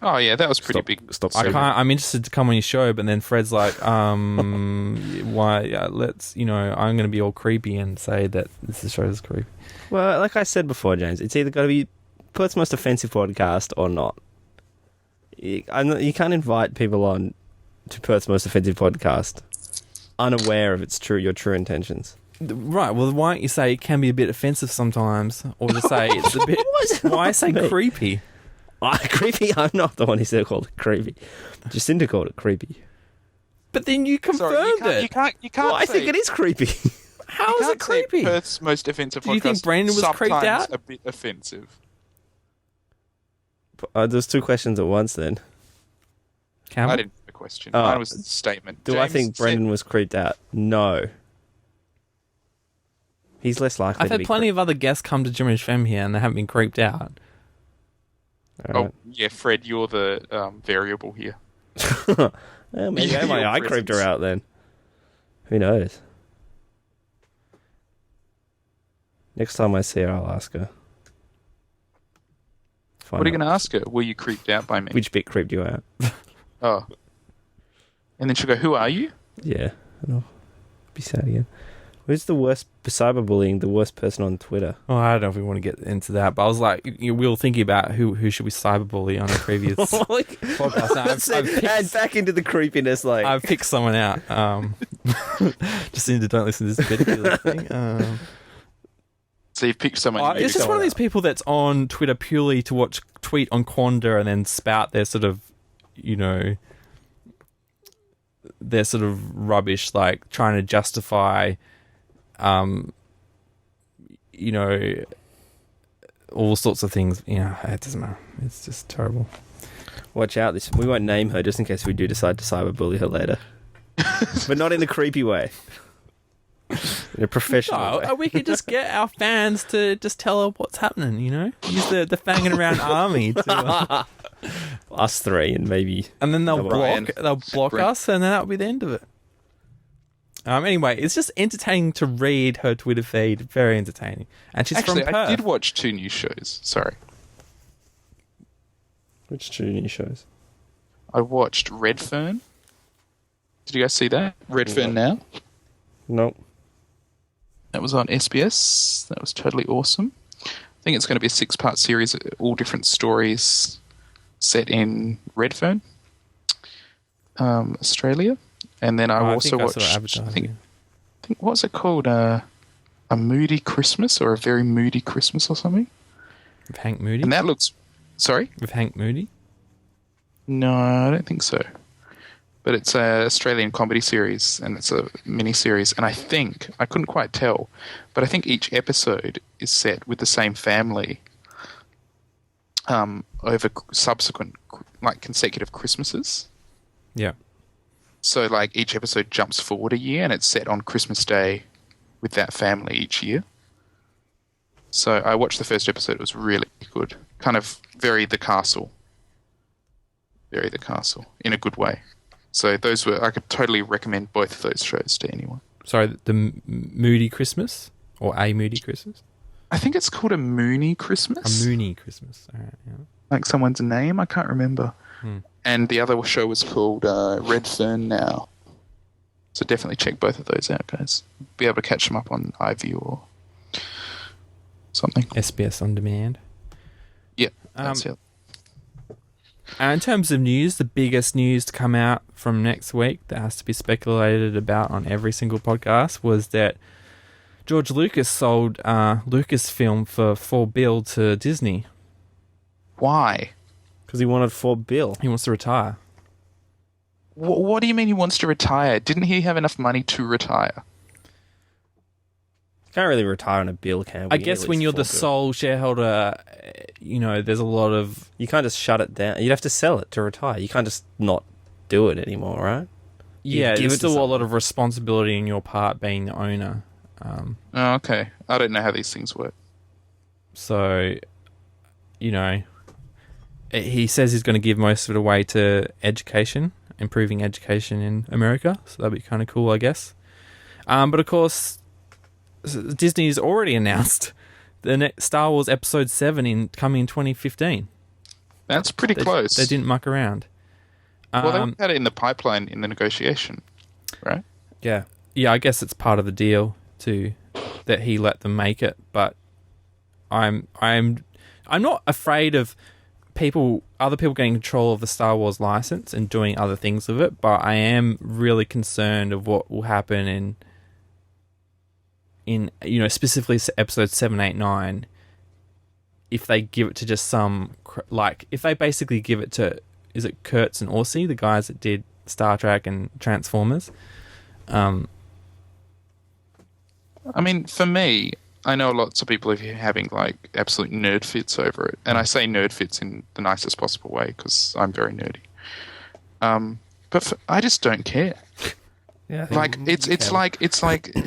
oh yeah, that was pretty big. I'm interested to come on your show, but then Fred's like, why? Let's, I'm going to be all creepy and say that this show is creepy. Well, like I said before, James, it's either got to be Perth's most offensive podcast or not. You can't invite people on to Perth's most offensive podcast unaware of your true intentions. Right, well, why don't you say it can be a bit offensive sometimes, or just say it's a bit... Why say creepy? Creepy? I'm not the one who said called it creepy. Jacinta called it creepy. But then you confirmed it. You can't well, I think it is creepy. How is it creepy? Perth's most offensive podcast. Do you think Brandon was creeped out? A bit offensive. There's two questions at once then. Campbell? I didn't have a question. Mine was a statement. Do I think Brendan was creeped out? No. He's less likely I've to be had plenty of other guests come to Jimmy FM here and they haven't been creeped out. Right. Yeah, Fred, you're the variable here. Well, maybe I creeped her out then. Who knows? Next time I see her, I'll ask her. What are you going to ask her? Were you creeped out by me? Which bit creeped you out? Oh. And then she'll go, who are you? Yeah. I'll be sad again. Who's the worst cyberbullying? The worst person on Twitter? Oh, I don't know if we want to get into that, but I was like, we were thinking about who should we cyberbully on a previous podcast. Add back into the creepiness. Like I've picked someone out. Just don't listen to this particular thing. So you've picked someone. It's just one of these people that's on Twitter purely to tweet on Quanda and then spout their sort of, their sort of rubbish, like trying to justify. All sorts of things. It doesn't matter. It's just terrible. Watch out! We won't name her just in case we do decide to cyberbully her later, but not in a creepy way. In a professional way. We could just get our fans to just tell her what's happening. Use the Fangin around army to us three, and maybe, and then they'll block us, and then that'll be the end of it. Anyway, it's just entertaining to read her Twitter feed. Very entertaining. And she's from Perth. I did watch 2 new shows. Sorry. Which 2 new shows? I watched Redfern. Did you guys see that? Redfern Now? Nope. That was on SBS. That was totally awesome. I think it's going to be a 6-part series, all different stories set in Redfern, Australia. And then I also watched, I think, what was it called? A Moody Christmas or A Very Moody Christmas or something? With Hank Moody? And that looks... Sorry? With Hank Moody? No, I don't think so. But it's an Australian comedy series, and it's a mini-series. And I couldn't quite tell, but I think each episode is set with the same family over subsequent, like, consecutive Christmases. Yeah. So, like, each episode jumps forward a year, and it's set on Christmas Day with that family each year. So I watched the first episode. It was really good. Kind of very The Castle. Very The Castle, in a good way. So I could totally recommend both of those shows to anyone. Sorry, the Moody Christmas? Or A Moody Christmas? I think it's called A Moony Christmas. A Moony Christmas. All right, yeah. Like someone's name? I can't remember. And the other show was called Red Fern Now. So definitely check both of those out, guys. Be able to catch them up on iView or something. SBS On Demand. Yeah, that's it. In terms of news, the biggest news to come out from next week that has to be speculated about on every single podcast was that George Lucas sold Lucasfilm for $4 billion to Disney. Why? Because he wanted $4 billion. He wants to retire. What do you mean he wants to retire? Didn't he have enough money to retire? Can't really retire on a bill, can we? I guess when you're the sole shareholder, there's a lot of... You can't just shut it down. You'd have to sell it to retire. You can't just not do it anymore, right? Yeah, there's still a lot of responsibility in your part being the owner. Oh, okay. I don't know how these things work. So, he says he's going to give most of it away to education, improving education in America. So that'd be kind of cool, I guess. But of course, Disney's already announced the next Star Wars Episode 7 coming in 2015. That's pretty close. They didn't muck around. Well, they had it in the pipeline in the negotiation, right? Yeah. Yeah, I guess it's part of the deal that he let them make it, but I'm not afraid of other people getting control of the Star Wars license and doing other things with it, but I am really concerned of what will happen in specifically episodes 7, 8, 9 if they give it to just if they basically give it to, is it Kurtz and Orsi, the guys that did Star Trek and Transformers? I mean, for me, I know lots of people are having like absolute nerd fits over it, and I say nerd fits in the nicest possible way because I'm very nerdy. But I just don't care. Yeah, like it's like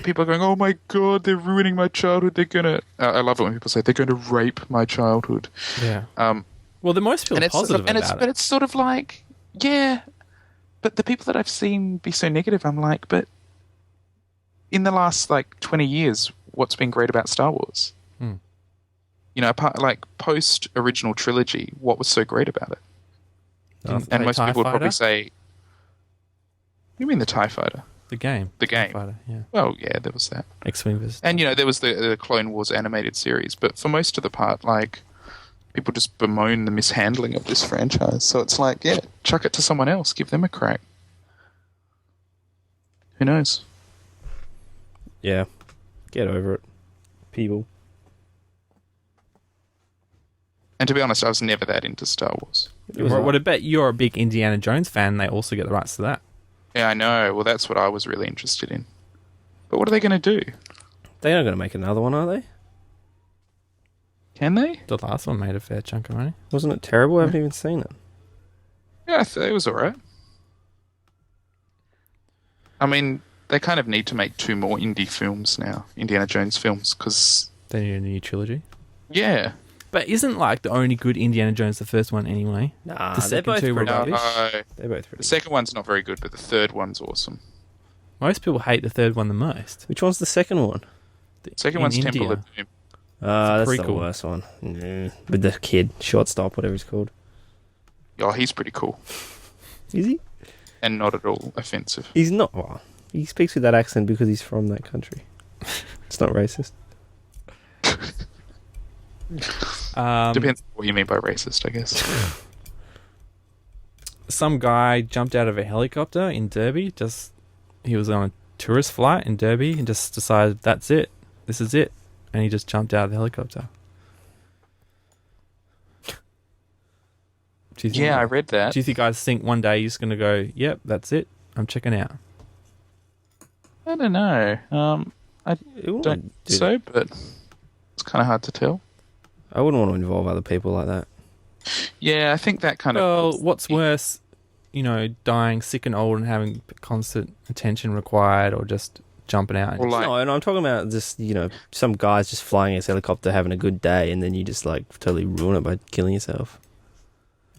people are going, oh my god, they're ruining my childhood. They're gonna. I love it when people say they're going to rape my childhood. Yeah. Well, the most people are positive about it. But it's sort of like, yeah. But the people that I've seen be so negative, I'm like, but in the last 20 years, what's been great about Star Wars? Apart post original trilogy, what was so great about it? And most people would probably say, you mean the TIE Fighter? The game. The game. TIE Fighter, yeah. Well, yeah, there was that. X-Wing vs. And, there was the Clone Wars animated series. But for most of the part, people just bemoan the mishandling of this franchise. So it's like, yeah, chuck it to someone else. Give them a crack. Who knows? Yeah. Get over it, people. And to be honest, I was never that into Star Wars. What I bet you're a big Indiana Jones fan. They also get the rights to that. Yeah, I know. Well, that's what I was really interested in. But what are they going to do? They're not going to make another one, are they? Can they? The last one made a fair chunk of money. Wasn't it terrible? I haven't even seen it. Yeah, it was alright. I mean, they kind of need to make 2 more indie films now, Indiana Jones films, because... They need a new trilogy. Yeah. But isn't the only good Indiana Jones the first one anyway? Nah, the second two were rubbish. They're both pretty The second one's not very good, but the third one's awesome. Most people hate the third one the most. Which one's the second one? The second one's India. Temple of Doom. That's prequel. the worst one. Yeah. With the kid, shortstop, whatever he's called. Oh, he's pretty cool. Is he? And not at all offensive. He's not. Well, he speaks with that accent because he's from that country. It's not racist. Depends what you mean by racist, I guess. Some guy jumped out of a helicopter in Derby. He was on a tourist flight in Derby and just decided, that's it. This is it. And he just jumped out of the helicopter. I read that. Do you think guys think one day you're just going to go, yep, that's it. I'm checking out. I don't know. I don't so, but it's kind of hard to tell. I wouldn't want to involve other people like that. Yeah, I think that kind of... Well, what's worse, dying sick and old and having constant attention required, or just jumping out. Or like, No, and I'm talking about just, some guys just flying his helicopter having a good day and then you just like totally ruin it by killing yourself.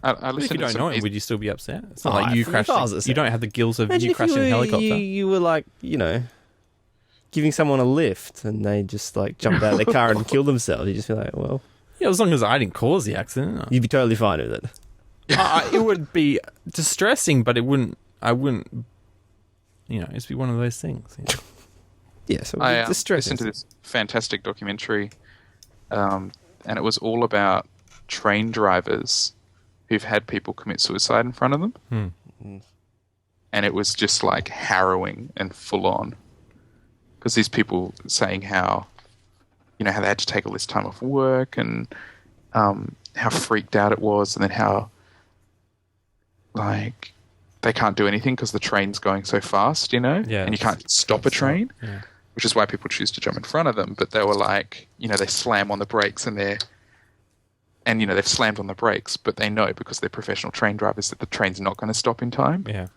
I But if listened you to don't know some him, would you still be upset? It's not like you if I crashing. was You don't have the gills of Imagine you if crashing a helicopter. You were like, giving someone a lift and they just like jumped out of their car and killed themselves. You just feel like, well, Yeah, as long as I didn't cause the accident. you'd be totally fine with it. It would be distressing, but I wouldn't, it'd be one of those things. Yeah, so I the stress. listened to this fantastic documentary, and it was all about train drivers who've had people commit suicide in front of them. And it was just like harrowing and full on. Because these people saying how, how they had to take all this time off work and how freaked out it was, and then how, like, they can't do anything because the train's going so fast, Yeah, and you can't stop a train, which is why people choose to jump in front of them. But they were like, they slam on the brakes and they've slammed on the brakes, but they know because they're professional train drivers that the train's not going to stop in time. Yeah.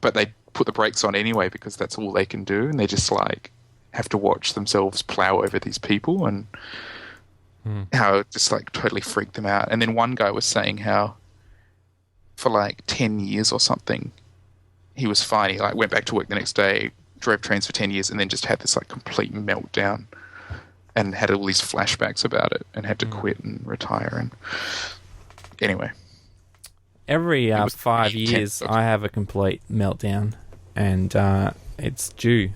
But they put the brakes on anyway because that's all they can do, and they just like have to watch themselves plow over these people, and how it just like totally freaked them out. And then one guy was saying how for like 10 years or something he was fine. He like went back to work the next day, drove trains for 10 years, and then just had this like complete meltdown and had all these flashbacks about it and had to quit and retire. And anyway, Every 5 years, I have a complete meltdown, and it's due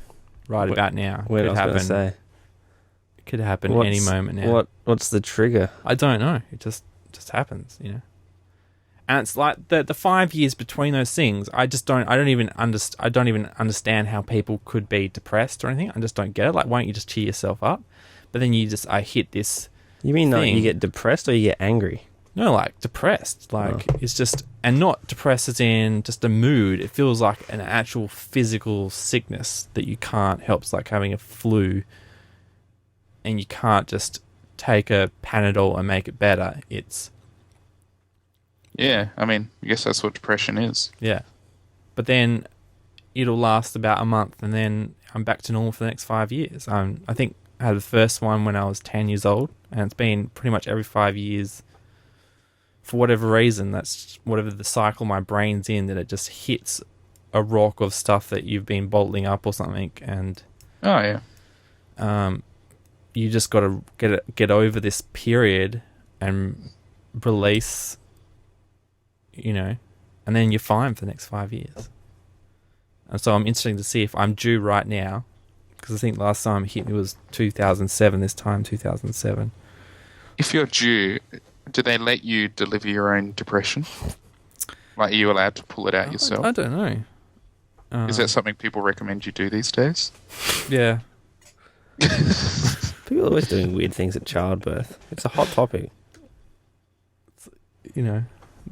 about now. What I was going to say. It could happen any moment now. What's the trigger? I don't know. It just happens, And it's like the 5 years between those things. I don't even understand how people could be depressed or anything. I just don't get it. Like, why don't you just cheer yourself up? But then I hit this. You mean thing. like you get depressed or you get angry? No, like depressed. Like it's just, and not depressed as in just a mood. It feels like an actual physical sickness that you can't help. It's like having a flu, and you can't just take a Panadol and make it better. yeah, I mean, I guess that's what depression is. Yeah. But then it'll last about a month, and then I'm back to normal for the next 5 years. I think I had the first one when I was 10 years old, and it's been pretty much every 5 years. For whatever reason, that's whatever the cycle my brain's in, that it just hits a rock of stuff that you've been bottling up or something, and Oh yeah. You just got to get over this period and release, and then you're fine for the next 5 years. And so I'm interested to see if I'm due right now, because I think last time it hit me was 2007. This time 2007. If you're due, do they let you deliver your own depression? Like, are you allowed to pull it out yourself? I don't know. Is that something people recommend you do these days? Yeah. People are always doing weird things at childbirth. It's a hot topic.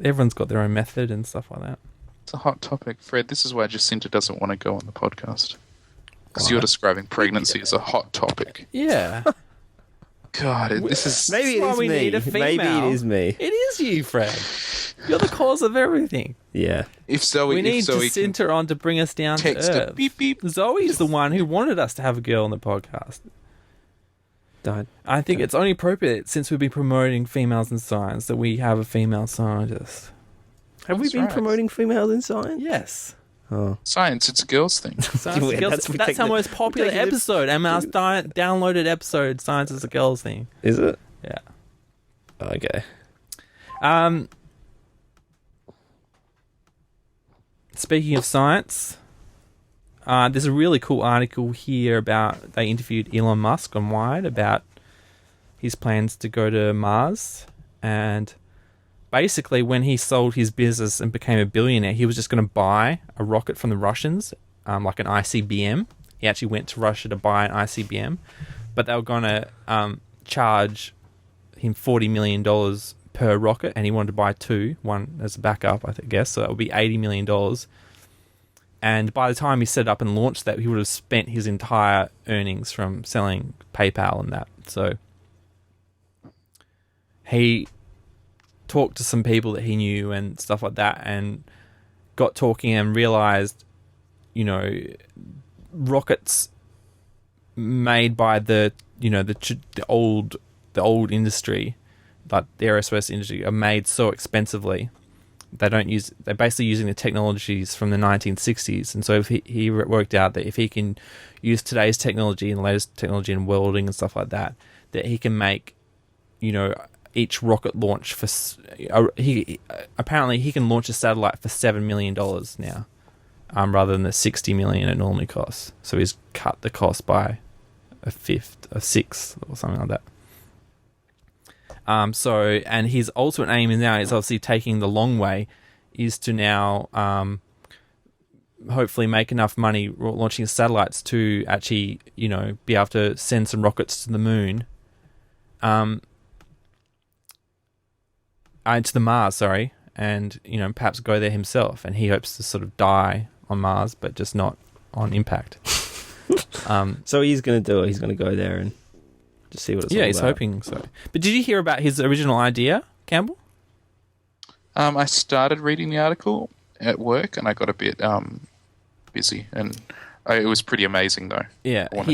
Everyone's got their own method and stuff like that. It's a hot topic. Fred, this is why Jacinta doesn't want to go on the podcast. Because Why? you're describing pregnancy as a hot topic. Yeah. God, this is... Maybe it why is we me. need a female. Maybe it is me. It is you, Fred. You're the cause of everything. Yeah. If Zoe, We need can Jacinta on to bring us down to text a earth. beep beep. Zoe's the one who wanted us to have a girl on the podcast. I think it's only appropriate, since we've been promoting females in science, that we have a female scientist. Have we That's been right. promoting females in science? Yes. Oh. Science, it's a girl's thing. Science is Yeah, a girls- that's- we that's take our the- most popular we take the- episode, and our downloaded episode, Science is a Girls thing. Is it? Yeah. Okay. Speaking of science, there's a really cool article here about, they interviewed Elon Musk on Wired about his plans to go to Mars, and basically when he sold his business and became a billionaire, he was just going to buy a rocket from the Russians, like an ICBM. He actually went to Russia to buy an ICBM, but they were going to charge him $40 million per rocket, and he wanted to buy two, one as a backup, I guess, so that would be $80 million. And by the time he set up and launched that, he would have spent his entire earnings from selling PayPal and that. So he talked to some people that he knew and stuff like that, and got talking and realized, rockets made by the old industry, like the aerospace industry, are made so expensively. They're basically using the technologies from the 1960s. And so if he worked out that if he can use today's technology and the latest technology in welding and stuff like that, that he can make, each rocket launch for... apparently he can launch a satellite for $7 million now, rather than the $60 million it normally costs. So he's cut the cost by a sixth, or something like that. And his ultimate aim is now is obviously taking the long way, is to now hopefully make enough money launching satellites to actually, be able to send some rockets to the moon, to the Mars, sorry, and perhaps go there himself. And he hopes to sort of die on Mars, but just not on impact. So he's going to do it. He's going to go there and just see what it's all about. Yeah, he's hoping so. But did you hear about his original idea, Campbell? I started reading the article at work, and I got a bit busy, and it was pretty amazing, though. Yeah, what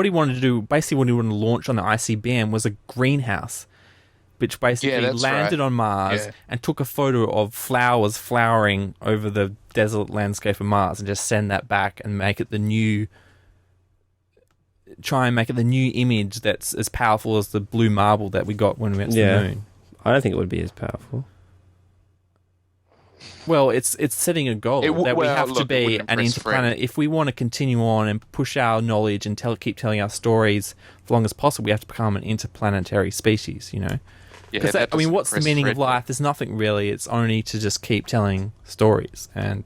he wanted to do, basically what he wanted to launch on the ICBM was a greenhouse, which basically landed on Mars and took a photo of flowers flowering over the desert landscape of Mars, and just send that back and make it the new image that's as powerful as the blue marble that we got when we went to the moon. I don't think it would be as powerful. Well, it's setting a goal we have to be an interplanet. If we want to continue on and push our knowledge and keep telling our stories for long as possible, we have to become an interplanetary species, Because, what's the meaning of life? There's nothing really. It's only to just keep telling stories. And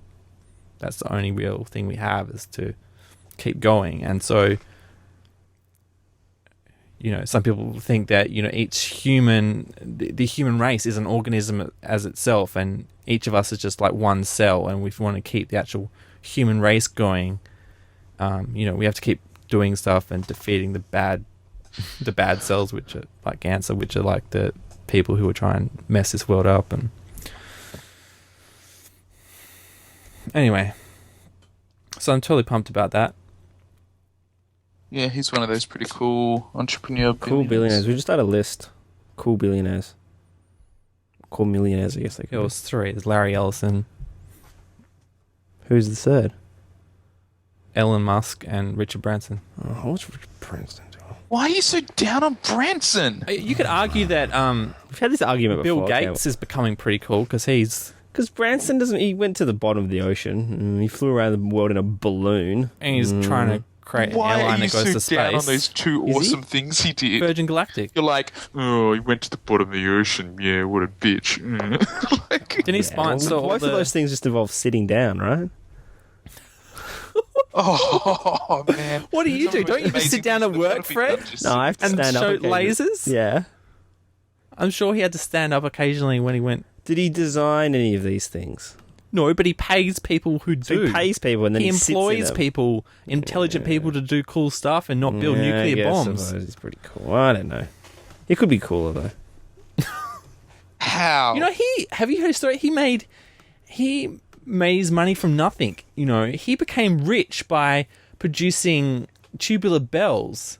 that's the only real thing we have, is to keep going. And so, some people think that, each human, the human race is an organism as itself, and each of us is just like one cell. And if we want to keep the actual human race going, we have to keep doing stuff and defeating the bad cells, which are like cancer, which are like the people who are trying to mess this world up. And anyway, so I'm totally pumped about that. Yeah, he's one of those pretty cool entrepreneur billionaires. Cool billionaires. We just had a list. Cool billionaires. Cool millionaires, I guess they could. It was three. There's Larry Ellison. Who's the third? Elon Musk and Richard Branson. Oh, what's Richard Branson doing? Why are you so down on Branson? You could argue that we've had this argument Bill before. Gates is becoming pretty cool because Branson doesn't... He went to the bottom of the ocean and he flew around the world in a balloon. And he's trying to create an airline that goes to space. Why are you so down on those two awesome things he did? Virgin Galactic. You're like, oh, he went to the bottom of the ocean. Yeah, what a bitch. Didn't he sponsor all both of those things just involve sitting down, right? Oh, man. What do you do? Don't you just sit down at work, Fred? No, I have to stand up. And shoot lasers? Yeah. I'm sure he had to stand up occasionally when he went... Did he design any of these things? No, but he pays people who do. So he pays people and then he employs people, intelligent people, to do cool stuff and not build nuclear bombs. It's pretty cool. I don't know. He could be cooler, though. How? Have you heard his story? He made his money from nothing. He became rich by producing Tubular Bells.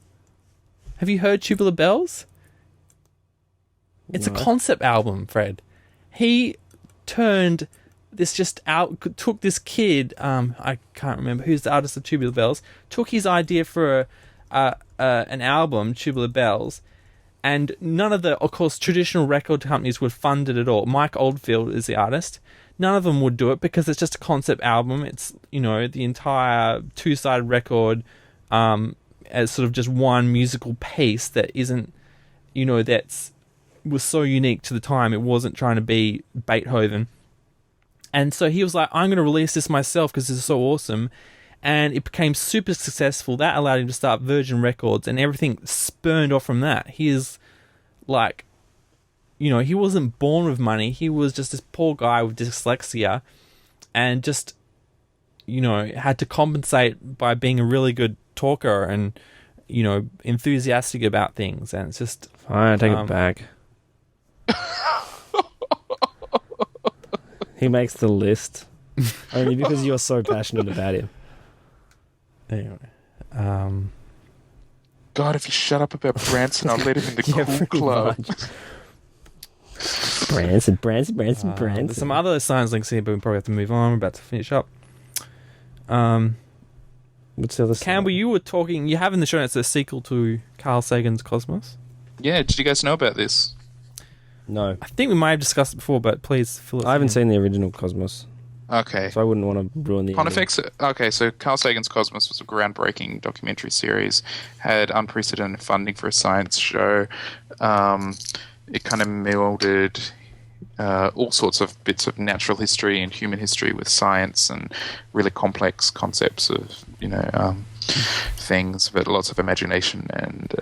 Have you heard Tubular Bells? It's a concept album, Fred. He turned this took this kid, I can't remember who's the artist of Tubular Bells, took his idea for an album, Tubular Bells, and none of the, of course, traditional record companies would fund it at all. Mike Oldfield is the artist. None of them would do it because it's just a concept album. It's, the entire two-sided record as sort of just one musical piece that isn't, was so unique to the time. It wasn't trying to be Beethoven. And so he was like, I'm going to release this myself because this is so awesome. And it became super successful. That allowed him to start Virgin Records, and everything spurned off from that. He is like, he wasn't born with money. He was just this poor guy with dyslexia and just, had to compensate by being a really good talker and, enthusiastic about things. And it's just... Fine, take it back. He makes the list. Only because you're so passionate about him. Anyway, God, if you shut up about Branson, I'll let him in the Yeah, cool pretty club. much. Branson. there's some other science links here, but we probably have to move on. We're about to finish up. What's the other Campbell, you were talking. You have in the show notes a sequel to Carl Sagan's Cosmos. Yeah, did you guys know about this? No. I think we might have discussed it before, but please fill us I haven't in. seen the original Cosmos, Okay. so I wouldn't want to ruin the ending. Pontifex. Okay, so Carl Sagan's Cosmos was a groundbreaking documentary series. Had unprecedented funding for a science show. It kind of melded all sorts of bits of natural history and human history with science and really complex concepts of things, but lots of imagination, and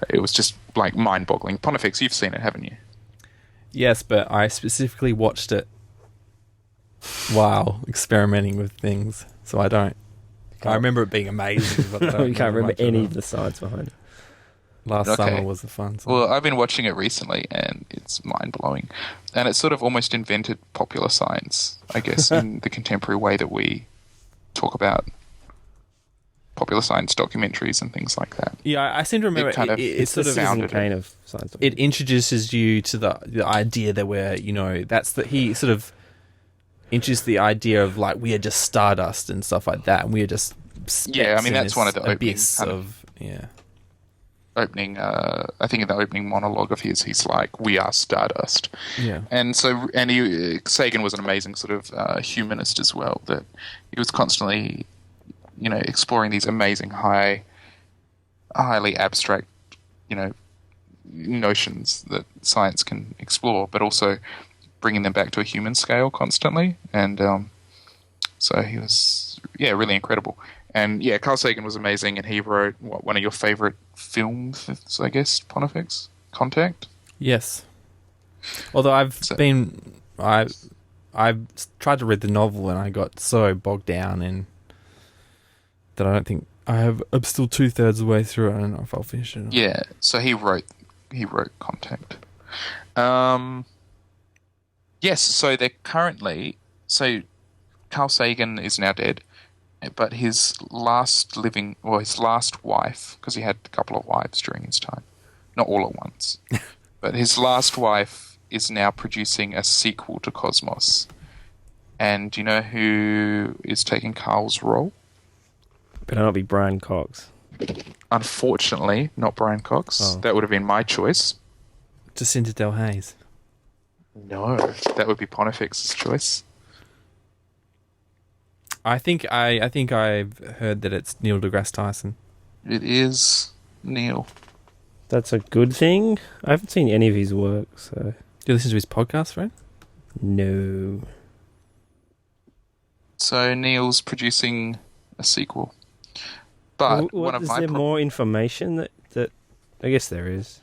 it was just like mind-boggling. Pontifex, you've seen it, haven't you? Yes, but I specifically watched it while experimenting with things, so I don't. I remember it being amazing, but I don't You can't remember much any about of the science behind it. Last summer was the fun. So. Well, I've been watching it recently, and it's mind-blowing. And it sort of almost invented popular science, I guess, in the contemporary way that we talk about popular science documentaries and things like that. Yeah, I seem to remember it sort of sounded Kane of science. it introduces you to the idea that he sort of introduced the idea of like we are just stardust and stuff like that, and we are just Yeah, I mean, that's one of the abyss of opening, I think in the opening monologue of his, he's like, "We are stardust." Yeah. And Sagan was an amazing sort of humanist as well. That he was constantly, exploring these amazing, highly abstract, notions that science can explore, but also bringing them back to a human scale constantly. And so he was, really incredible. And Carl Sagan was amazing, and he wrote one of your favorite films, I guess, Pontifex? Contact? Yes. Although I've tried to read the novel and I got so bogged down in that I don't think I'm still 2/3 of the way through. I don't know if I'll finish it. Yeah, so he wrote Contact. Yes, so they're currently Carl Sagan is now dead. But his last wife, because he had a couple of wives during his time, not all at once, but his last wife is now producing a sequel to Cosmos. And do you know who is taking Carl's role? Better not be Brian Cox. Unfortunately, not Brian Cox. Oh. That would have been my choice. Jacinta Del Hayes. No, that would be Pontifex's choice. I think I've heard that it's Neil deGrasse Tyson. It is Neil. That's a good thing. I haven't seen any of his work, so... Do you listen to his podcast, Fred? No. So Neil's producing a sequel. But is there more information that... I guess there is.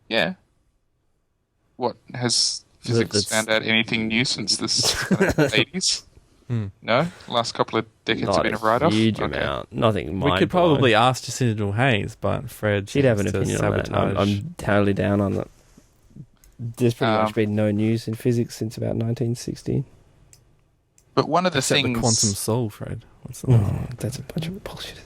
Yeah. What, has physics found out anything new since the 80s? No? Last couple of decades have been a write-off? Not a huge amount. Nothing We could probably ask Jacinta Del Hayes, but Fred... She'd have an opinion on that. I'm totally down on that. There's pretty much been no news in physics since about 1916. But one of the Except things... the quantum soul, Fred. What's that? That's a bunch of bullshit as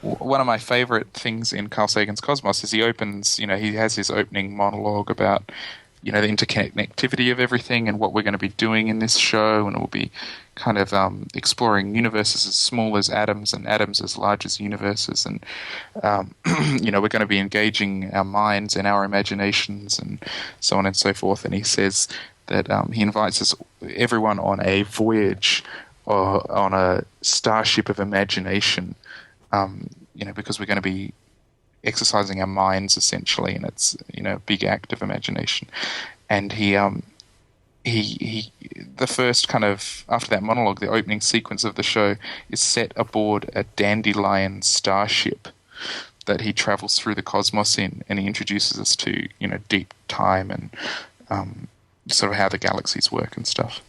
well. One of my favourite things in Carl Sagan's Cosmos is he opens, he has his opening monologue about, the interconnectivity of everything and what we're going to be doing in this show, and it will be kind of exploring universes as small as atoms and atoms as large as universes, and we're going to be engaging our minds and our imaginations and so on and so forth. And he says that he invites everyone on a voyage or on a starship of imagination, because we're going to be exercising our minds essentially, and it's a big act of imagination. And he the first kind of, after that monologue, the opening sequence of the show is set aboard a dandelion starship that he travels through the cosmos in, and he introduces us to deep time and sort of how the galaxies work and stuff.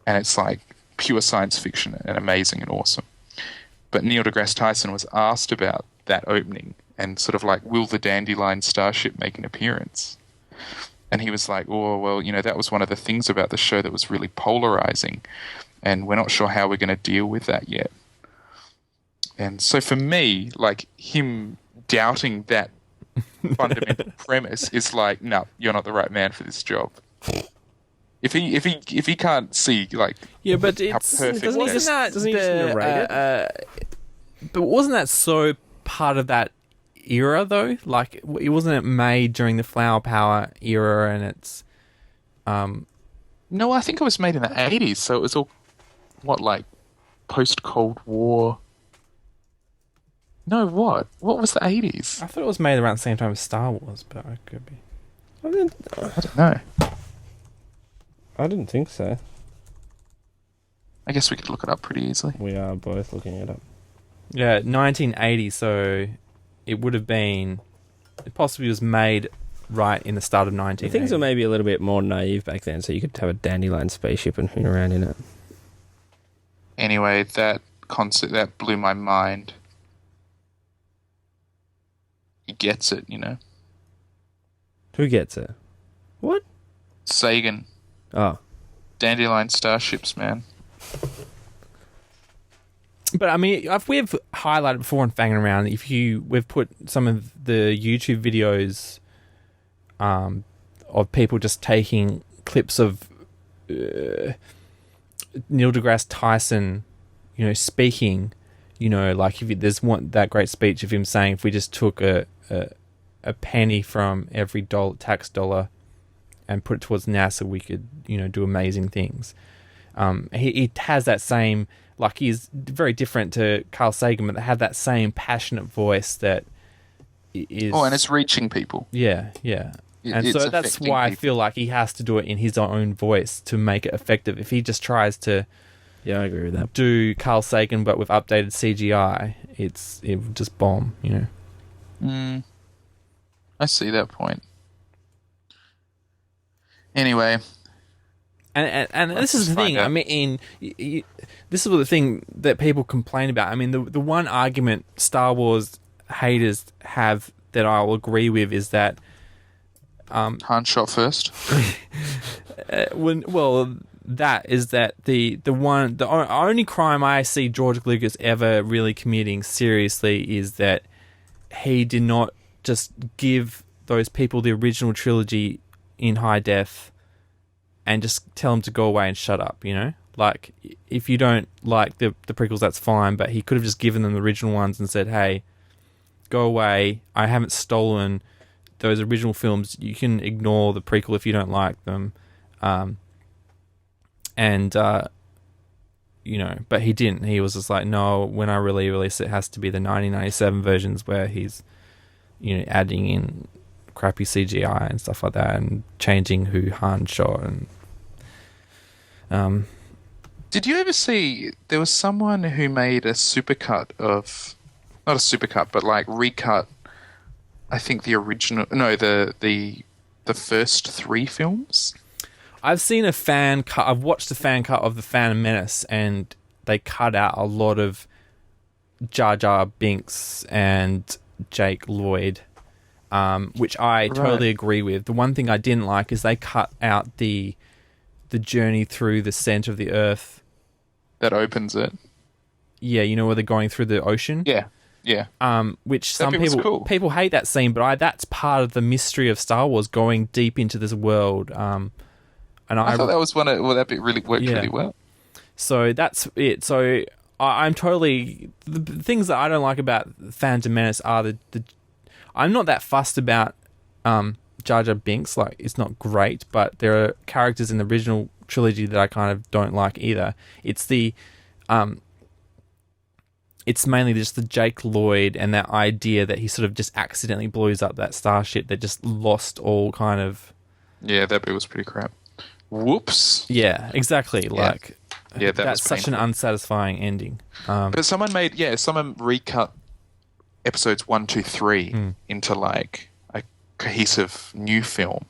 And it's like pure science fiction and amazing and awesome. But Neil deGrasse Tyson was asked about that opening and sort of like, will the dandelion starship make an appearance? And he was like, oh, well, that was one of the things about the show that was really polarizing, and we're not sure how we're going to deal with that yet. And so for me, like, him doubting that fundamental premise is like, no, you're not the right man for this job. If he can't see, like, yeah, but how it's perfect doesn't he just narrate it? But wasn't that so part of that era though? Like, it wasn't made during the Flower Power era, and it's No, I think it was made in the 80s, so it was all like post-Cold War. No, what was the 80s? I thought it was made around the same time as Star Wars, but I could be. I don't know. I didn't think so. I guess we could look it up pretty easily. We are both looking it up. Yeah, 1980. So it would have been. It possibly was made right in the start of 1980. Things were maybe a little bit more naive back then, so you could have a dandelion spaceship and hoon around in it. Anyway, that concept that blew my mind. He gets it, Who gets it? What? Sagan. Oh. Dandelion starships, man. But I mean, we've highlighted before on Fangin' Around. We've put some of the YouTube videos of people just taking clips of Neil deGrasse Tyson, speaking. Like if there's that great speech of him saying, if we just took a penny from every tax dollar and put it towards NASA, we could, do amazing things. He has that same, like, he's very different to Carl Sagan, but they have that same passionate voice that is... Oh, and it's reaching people. Yeah, yeah. And It's so that's why I feel like he has to do it in his own voice to make it effective. If he just tries to... Yeah, I agree with that. Do Carl Sagan, but with updated CGI, it would just bomb, I see that point. Anyway, and this is the thing. I mean, this is the thing that people complain about. I mean, the one argument Star Wars haters have that I'll agree with is that Han shot first. That is that the only crime I see George Lucas ever really committing seriously is that he did not just give those people the original trilogy in high def and just tell them to go away and shut up, Like, if you don't like the prequels, that's fine, but he could have just given them the original ones and said, hey, go away, I haven't stolen those original films, you can ignore the prequel if you don't like them. But he didn't. He was just like, no, when I release it has to be the 1997 versions where he's, adding in crappy CGI and stuff like that and changing who Han shot. And did you ever see there was someone who made a supercut of, not a supercut, but like recut, I think the original, no, the first 3 films? I've seen a fan cut. I've watched the fan cut of The Phantom Menace, and they cut out a lot of Jar Jar Binks and Jake Lloyd, which I totally agree with. The one thing I didn't like is they cut out the journey through the center of the Earth. That opens it. Yeah, where they're going through the ocean. Yeah, yeah. Which some people hate that scene, but that's part of the mystery of Star Wars, going deep into this world. And I thought that was that bit really worked really well. So that's it. So I'm totally... The things that I don't like about Phantom Menace are I'm not that fussed about Jar Jar Binks. Like, it's not great, but there are characters in the original trilogy that I kind of don't like either. It's it's mainly just the Jake Lloyd and that idea that he sort of just accidentally blows up that starship that just lost all kind of... Yeah, that bit was pretty crap. Whoops. Yeah, exactly. Yeah. Like, that's was such an unsatisfying ending. But someone recut episodes 1, 2, 3 into like a cohesive new film.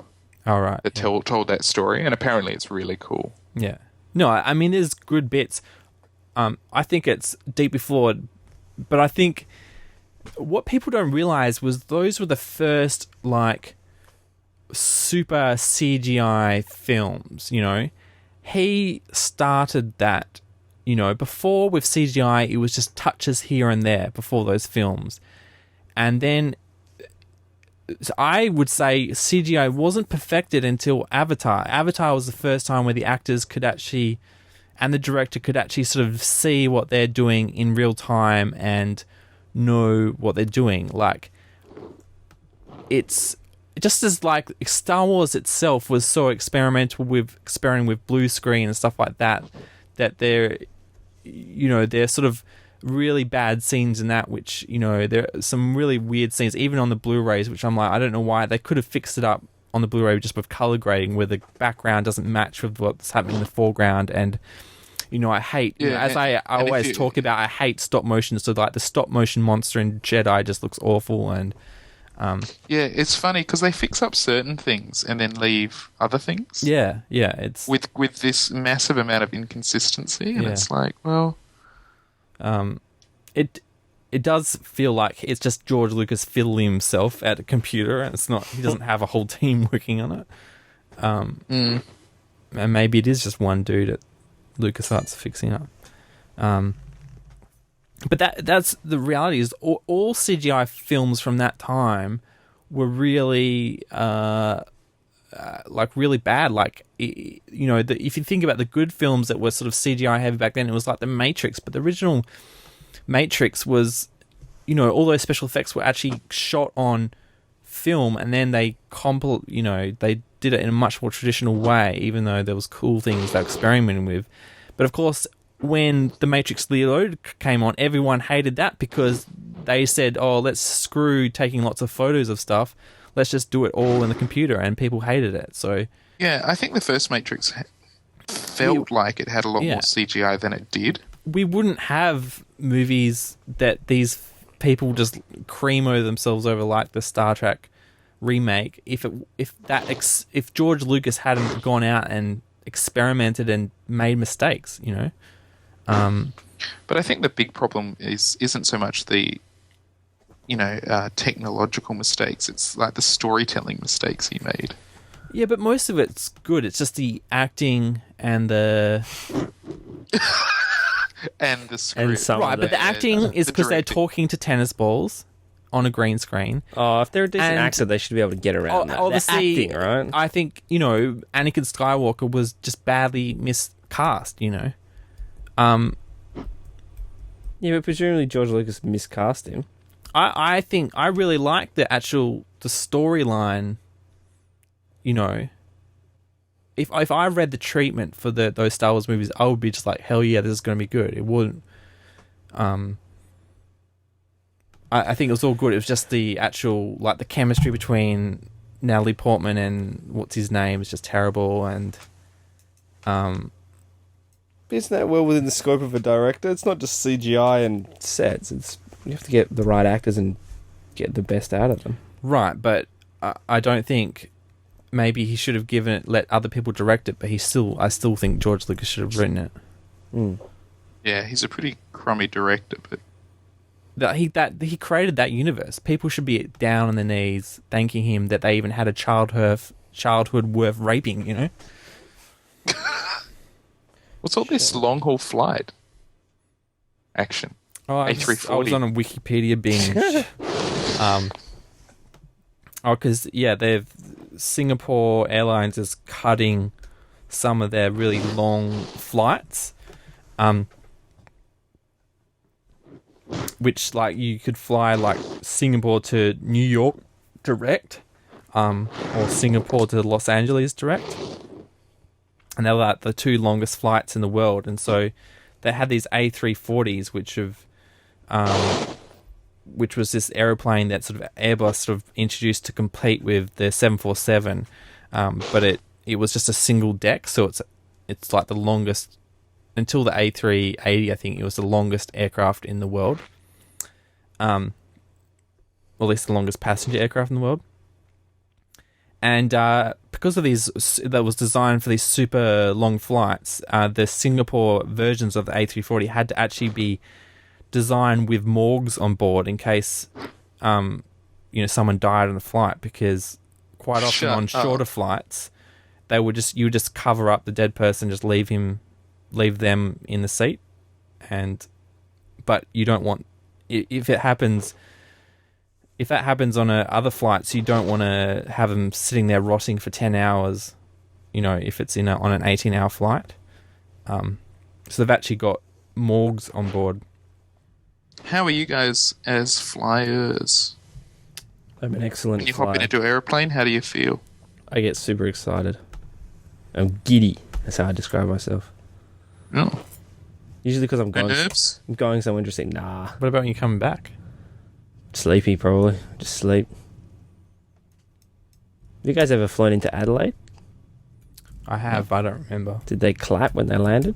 All right. That told that story, and apparently it's really cool. Yeah. No, I mean, there's good bits. I think it's deeply flawed, but I think what people don't realize was those were the first, like, super CGI films, you know. He started that, you know. Before with CGI, it was just touches here and there before those films. And then I would say CGI wasn't perfected until Avatar. Avatar was the first time where the actors could actually, and the director could actually sort of see what they're doing in real time and know what they're doing. Like, it's just as like Star Wars itself was so experimental with experimenting with blue screen and stuff like that, that they're sort of really bad scenes in that, which, you know, there are some really weird scenes even on the Blu-rays, which I'm like, I don't know why they could have fixed it up on the Blu-ray just with color grading, where the background doesn't match with what's happening in the foreground. And, you know, I hate, as I always talk about, I hate stop motion. So like the stop motion monster in Jedi just looks awful. And it's funny because they fix up certain things and then leave other things. It's with this massive amount of inconsistency, and it's like, well, it does feel like it's just George Lucas fiddling himself at a computer, and it's not. He doesn't have a whole team working on it. And maybe it is just one dude at LucasArts fixing up. But that's the reality. Is all CGI films from that time were really really bad. Like, you know, if you think about the good films that were sort of CGI heavy back then, it was like The Matrix. But the original Matrix was, you know, all those special effects were actually shot on film, and then they they did it in a much more traditional way, even though there was cool things they were experimenting with. But of course, when The Matrix Reloaded came on, everyone hated that because they said, oh, let's screw taking lots of photos of stuff. Let's just do it all in the computer, and people hated it. So yeah, I think the first Matrix felt like it had a lot more CGI than it did. We wouldn't have movies that these people just creamo themselves over, like the Star Trek remake, if George Lucas hadn't gone out and experimented and made mistakes, you know. But I think the big problem isn't so much the technological mistakes. It's like the storytelling mistakes he made. Yeah, but most of it's good. It's just the acting and the and the script. And right, but the acting is because they're talking to tennis balls on a green screen. Oh, if they're a decent actor, they should be able to get around that. Obviously, they're acting, right? I think, you know, Anakin Skywalker was just badly miscast, you know. Yeah, but presumably George Lucas miscast him. I think I really like the storyline. You know, if I read the treatment for those Star Wars movies, I would be just like, hell yeah, this is going to be good. It wouldn't. I think it was all good. It was just the actual, like, the chemistry between Natalie Portman and what's his name is just terrible. And isn't that well within the scope of a director? It's not just CGI and sets. You have to get the right actors and get the best out of them. Right, but I don't think maybe he should have let other people direct it. But I still think George Lucas should have written it. Mm. Yeah, he's a pretty crummy director, but he created that universe. People should be down on their knees thanking him that they even had a childhood worth raping, you know. What's all this long haul flight action? A340. I was on a Wikipedia binge. Because Singapore Airlines is cutting some of their really long flights, which, like, you could fly like Singapore to New York direct, or Singapore to Los Angeles direct. And they're like the two longest flights in the world. And so they had these A340s, which was this aeroplane that sort of Airbus sort of introduced to compete with the 747. But it was just a single deck. So it's like the longest, until the A380, I think it was the longest aircraft in the world. Or at least the longest passenger aircraft in the world. And because of these, that was designed for these super long flights, the Singapore versions of the A340 had to actually be designed with morgues on board in case, someone died on the flight, because quite often on shorter flights, you would just cover up the dead person, just leave them in the seat, but you don't want if that happens on other flights, you don't want to have them sitting there rotting for 10 hours. If it's on an 18-hour flight, so they've actually got morgues on board. How are you guys as flyers? I'm an excellent When you flyer. hop into an aeroplane, how do you feel? I get super excited. I'm giddy. That's how I describe myself. No. Usually because I'm No going nerves? somewhere interesting. Nah. What about when you're coming back? Sleepy, probably. Just sleep. Have you guys ever flown into Adelaide? I have, but I don't remember. Did they clap when they landed?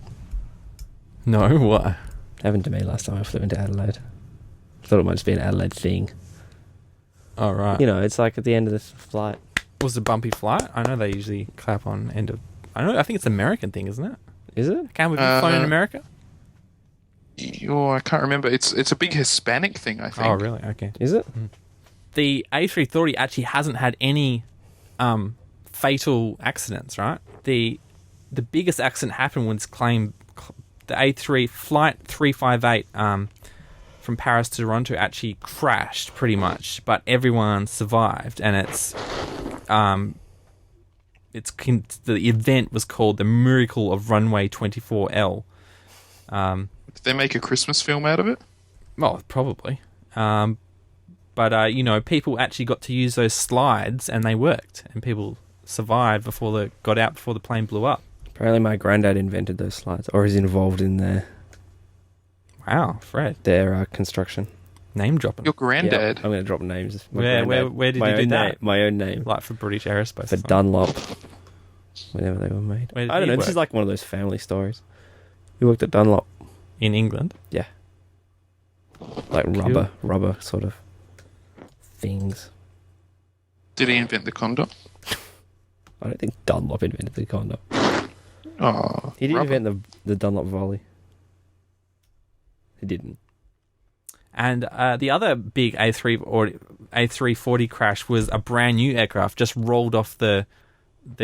No, what? Happened to me last time I flew into Adelaide. Thought it might just be an Adelaide thing. Oh, right. It's like at the end of the flight. Was it a bumpy flight? I know they usually clap on end of... I think it's an American thing, isn't it? Is it? Have you flown in America? I can't remember. It's a big Hispanic thing, I think. Oh, really? Okay. Is it? The A330 actually hasn't had any fatal accidents, right? The biggest accident happened when it's claimed the A3 flight 358 from Paris to Toronto actually crashed pretty much, but everyone survived, and the event was called the Miracle of Runway 24L. Did they make a Christmas film out of it? Well, probably. But people actually got to use those slides, and they worked, and people survived before the plane blew up. Apparently my granddad invented those slides, or is involved in their Fred. construction. Name dropping. Your granddad? Yeah, I'm going to drop names. Where did you do that? My own name. Like for British Aerospace. For Dunlop. Whenever they were made. Where did I don't he know. This work? is like one of those family stories. He worked at Dunlop. In England? Yeah. Like rubber sort of things. Did he invent the condom? I don't think Dunlop invented the condom. Oh, He didn't rubber. invent the Dunlop volley. He didn't. And the other big A340 crash was a brand new aircraft just rolled off the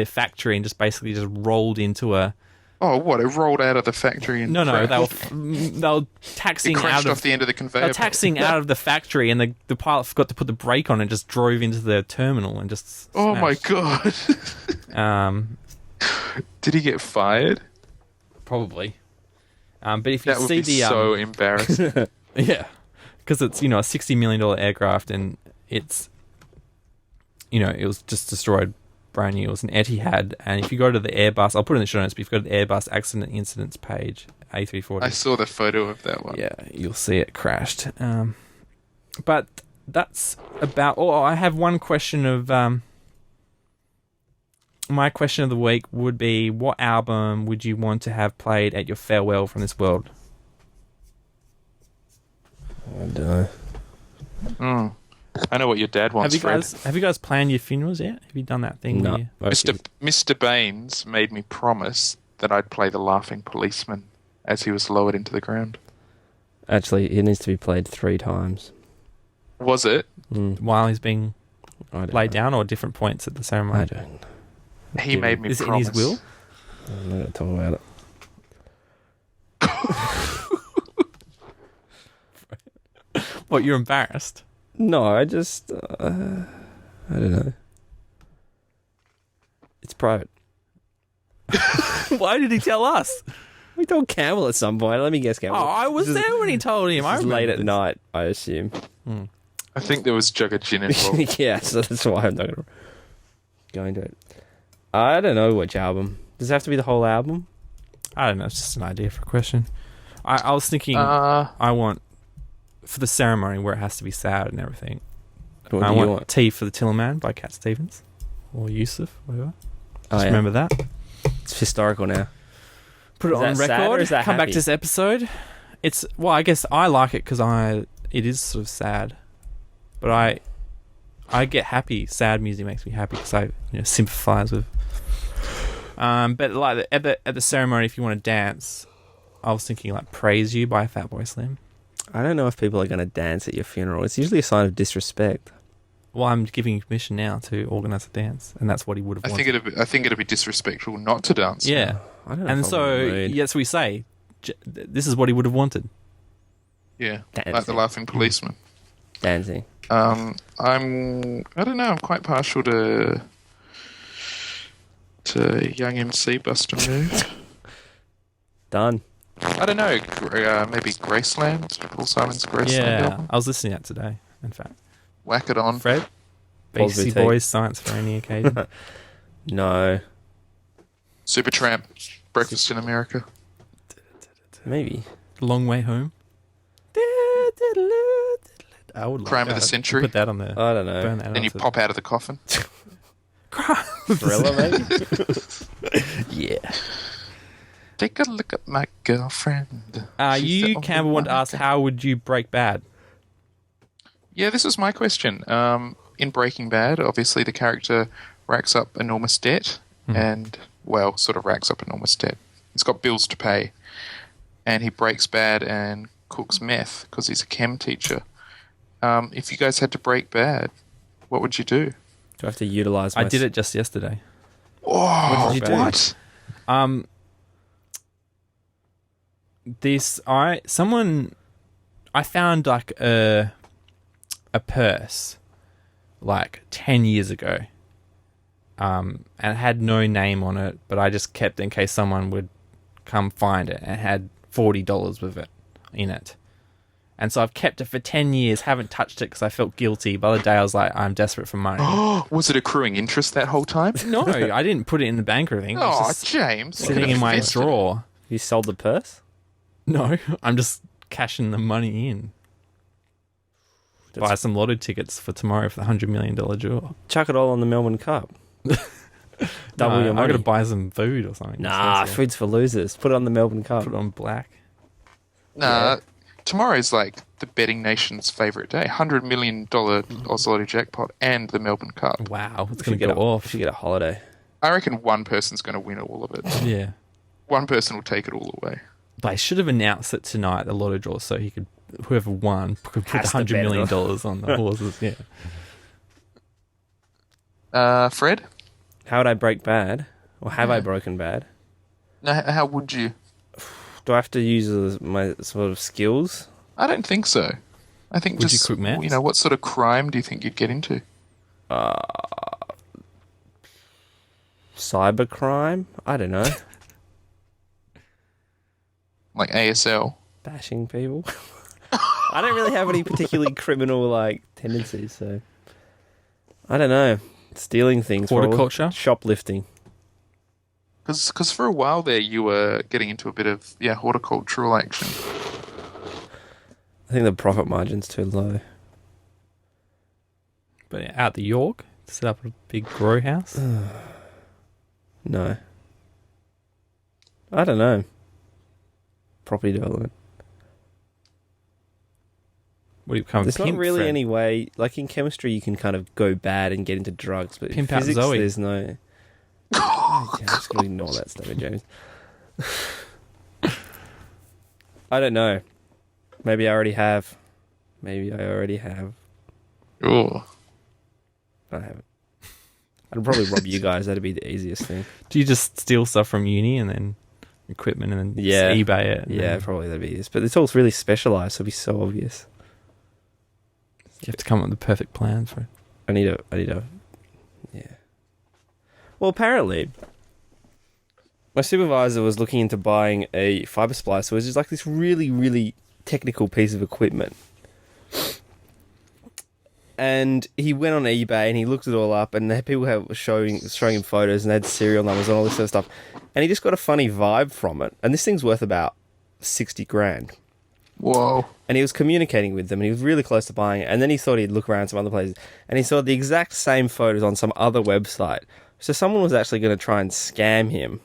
factory and just basically just rolled into a... Oh, what? It rolled out of the factory and No, crashed? they were taxiing It crashed out off of... the end of the conveyor They were belt. taxiing out of the factory, and the pilot forgot to put the brake on and just drove into the terminal and just Oh my smashed. god. Did he get fired? Probably. But if you That would see be the... so embarrassing. Yeah, because it's a $60 million aircraft, and it's it was just destroyed brand new. It was an Etihad, and if you go to the Airbus, I'll put it in the show notes. But if you go to the Airbus accident incidents page, A340, I saw the photo of that one. yeah, you'll see it crashed. But that's about. Oh, I have one question of. My question of the week would be: what album would you want to have played at your farewell from this world? I don't know. Mm. I know what your dad wants, Have you guys planned your funerals yet? Have you done that thing? No. where you- Mr. Baines made me promise that I'd play the Laughing Policeman as he was lowered into the ground. Actually, it needs to be played 3 times. Was it? while he's being I don't laid know. down, or different points at the ceremony? I don't know. He made me Is it in promise. his will? I'm not going to talk about it. What, you're embarrassed? No, I just... I don't know. It's private. Why did he tell us? We told Campbell at some point. Let me guess, Oh, Campbell. I was This is- there when he told him. I It's remember late at this. night, I assume. I think there was jug of gin involved. Yeah, so that's why I'm not going to go into it. I don't know which album. Does it have to be the whole album? I don't know. It's just an idea for a question. I was thinking Uh, I want, for the ceremony where it has to be sad and everything, What I do you want Tea for the Tillerman by Cat Stevens. Or Yusuf, whatever. Oh, Just yeah. remember that. It's historical now. Put it Is on that sad record. or is that Come back happy? to this episode. It's, well, I guess I like it because it is sort of sad. But I get happy. Sad music makes me happy because I sympathise with. But like at the ceremony, if you want to dance, I was thinking like "Praise You" by Fatboy Slim. I don't know if people are going to dance at your funeral. It's usually a sign of disrespect. Well, I'm giving you permission now to organise a dance, and that's what he would have wanted. I think it'd be disrespectful not to dance. Yeah. I don't know And if I'm in the mood. yes, we say, this is what he would have wanted. Yeah. Dancing. Like the laughing policeman. Dancing. I don't know. I'm quite partial to young MC Buster Move. Done. I don't know. Maybe Graceland. Paul Simon's Graceland Yeah, album. I was listening to that today, in fact. Whack it on. Fred? Paul's BC Boutique. Boys, Science for any occasion. No. Supertramp. Breakfast in America. Maybe. Long Way Home. I would like Crime of that. the Century. Put that on there. I don't know. Burn that Then on you to- pop out of the coffin. Thriller, maybe? Yeah. Take a look at my girlfriend. She's the You, only Campbell, want to one I ask, can- how would you break bad? Yeah, this was my question. In Breaking Bad, obviously the character racks up enormous debt and, well, sort of racks up enormous debt. He's got bills to pay. And he breaks bad and cooks meth because he's a chem teacher. If you guys had to break bad, what would you do? Do I have to utilise my... I did it just yesterday. Oh, What did you do? what? I found like a purse like 10 years ago. And it had no name on it, but I just kept it in case someone would come find it, and it had $40 with it in it. And so I've kept it for 10 years, haven't touched it because I felt guilty. By the day I was like, I'm desperate for money. Was it accruing interest that whole time? No, I didn't put it in the bank or anything. It was Oh, just James. sitting in my drawer. You sold the purse? No, I'm just cashing the money in. Buy some lotto tickets for tomorrow for the $100 million draw. Chuck it all on the Melbourne Cup. Double your I money. got to buy some food or something. Nah, Just food's for losers. Put it on the Melbourne Cup. put it on black. Nah, tomorrow's like the betting nation's favourite day. $100 million Oz Lotto jackpot and the Melbourne Cup. Wow, it's We going should to go off. should get a holiday. I reckon one person's going to win all of it. Yeah. One person will take it all away. But I should have announced it tonight, the lotto draw, so whoever won could put Has to $100 bet million it on the horses. Yeah. Fred? How would I break bad? Or have I broken bad? No, how would you? Do I have to use my sort of skills? I don't think so. I think Would you just, cook meth? you know, what sort of crime do you think you'd get into? Cybercrime? I don't know. Like ASL? Bashing people? I don't really have any particularly criminal tendencies, so I don't know. Stealing things. probably. Horticulture? Shoplifting. Because for a while there you were getting into a bit of, horticultural action. I think the profit margin's too low. But out the York, set up a big grow house. No. I don't know. Property development. What do you become? There's not pimp, really Fred? any way. Like in chemistry, you can kind of go bad and get into drugs, but in Pimp out physics, Zoe. there's no. I'm just going to ignore that statement, James. I don't know. Maybe I already have. Oh. I haven't. I'd probably rob you guys. That'd be the easiest thing. Do you just steal stuff from uni and then equipment and then just Yeah. eBay it? and Yeah, then probably that'd be easiest. But it's all really specialised, so it'd be so obvious. you have to come up with the perfect plan for it. I need a. Yeah. Well, apparently, my supervisor was looking into buying a fibre splicer, which is like this really, really technical piece of equipment. And he went on eBay and he looked it all up, and the people were showing him photos, and they had serial numbers and all this sort of stuff. And he just got a funny vibe from it. And this thing's worth about 60 grand. Whoa. And he was communicating with them, and he was really close to buying it. And then he thought he'd look around some other places, and he saw the exact same photos on some other website. So someone was actually going to try and scam him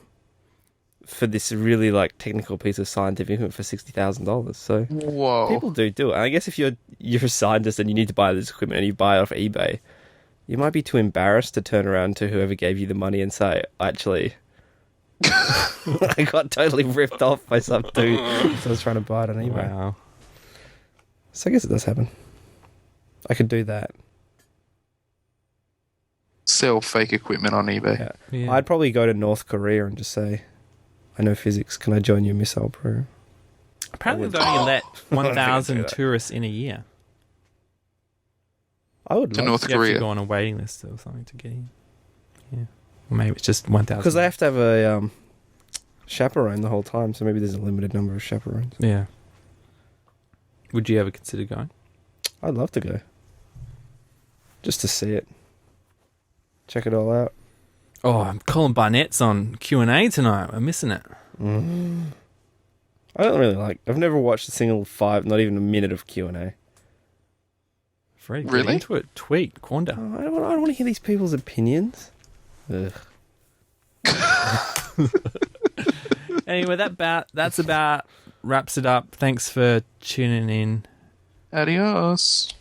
for this really technical piece of scientific equipment for $60,000. So Whoa. people do it. And I guess if you're a scientist and you need to buy this equipment and you buy it off eBay, you might be too embarrassed to turn around to whoever gave you the money and say, actually, I got totally ripped off by some dude. So I was trying to buy it on eBay. Wow. So I guess it does happen. I could do that. sell fake equipment on eBay. Yeah. Yeah. I'd probably go to North Korea and just say, I know physics. Can I join your missile program? Apparently, they only let do 1,000 that. tourists in a year. I would To love North You have to Korea. go on a waiting list or something to get in. Yeah. Or maybe it's just 1,000. because they have to have a chaperone the whole time, so maybe there's a limited number of chaperones. Yeah. Would you ever consider going? I'd love to go. Just to see it. Check it all out. Oh, Colin Barnett's on Q&A tonight. I'm missing it. I don't really like... I've never watched a single not even a minute of Q&A. Fred, get Really? into it. Tweet, Quanda. Oh, I don't want to hear these people's opinions. Ugh. Anyway, that's about wraps it up. Thanks for tuning in. Adios.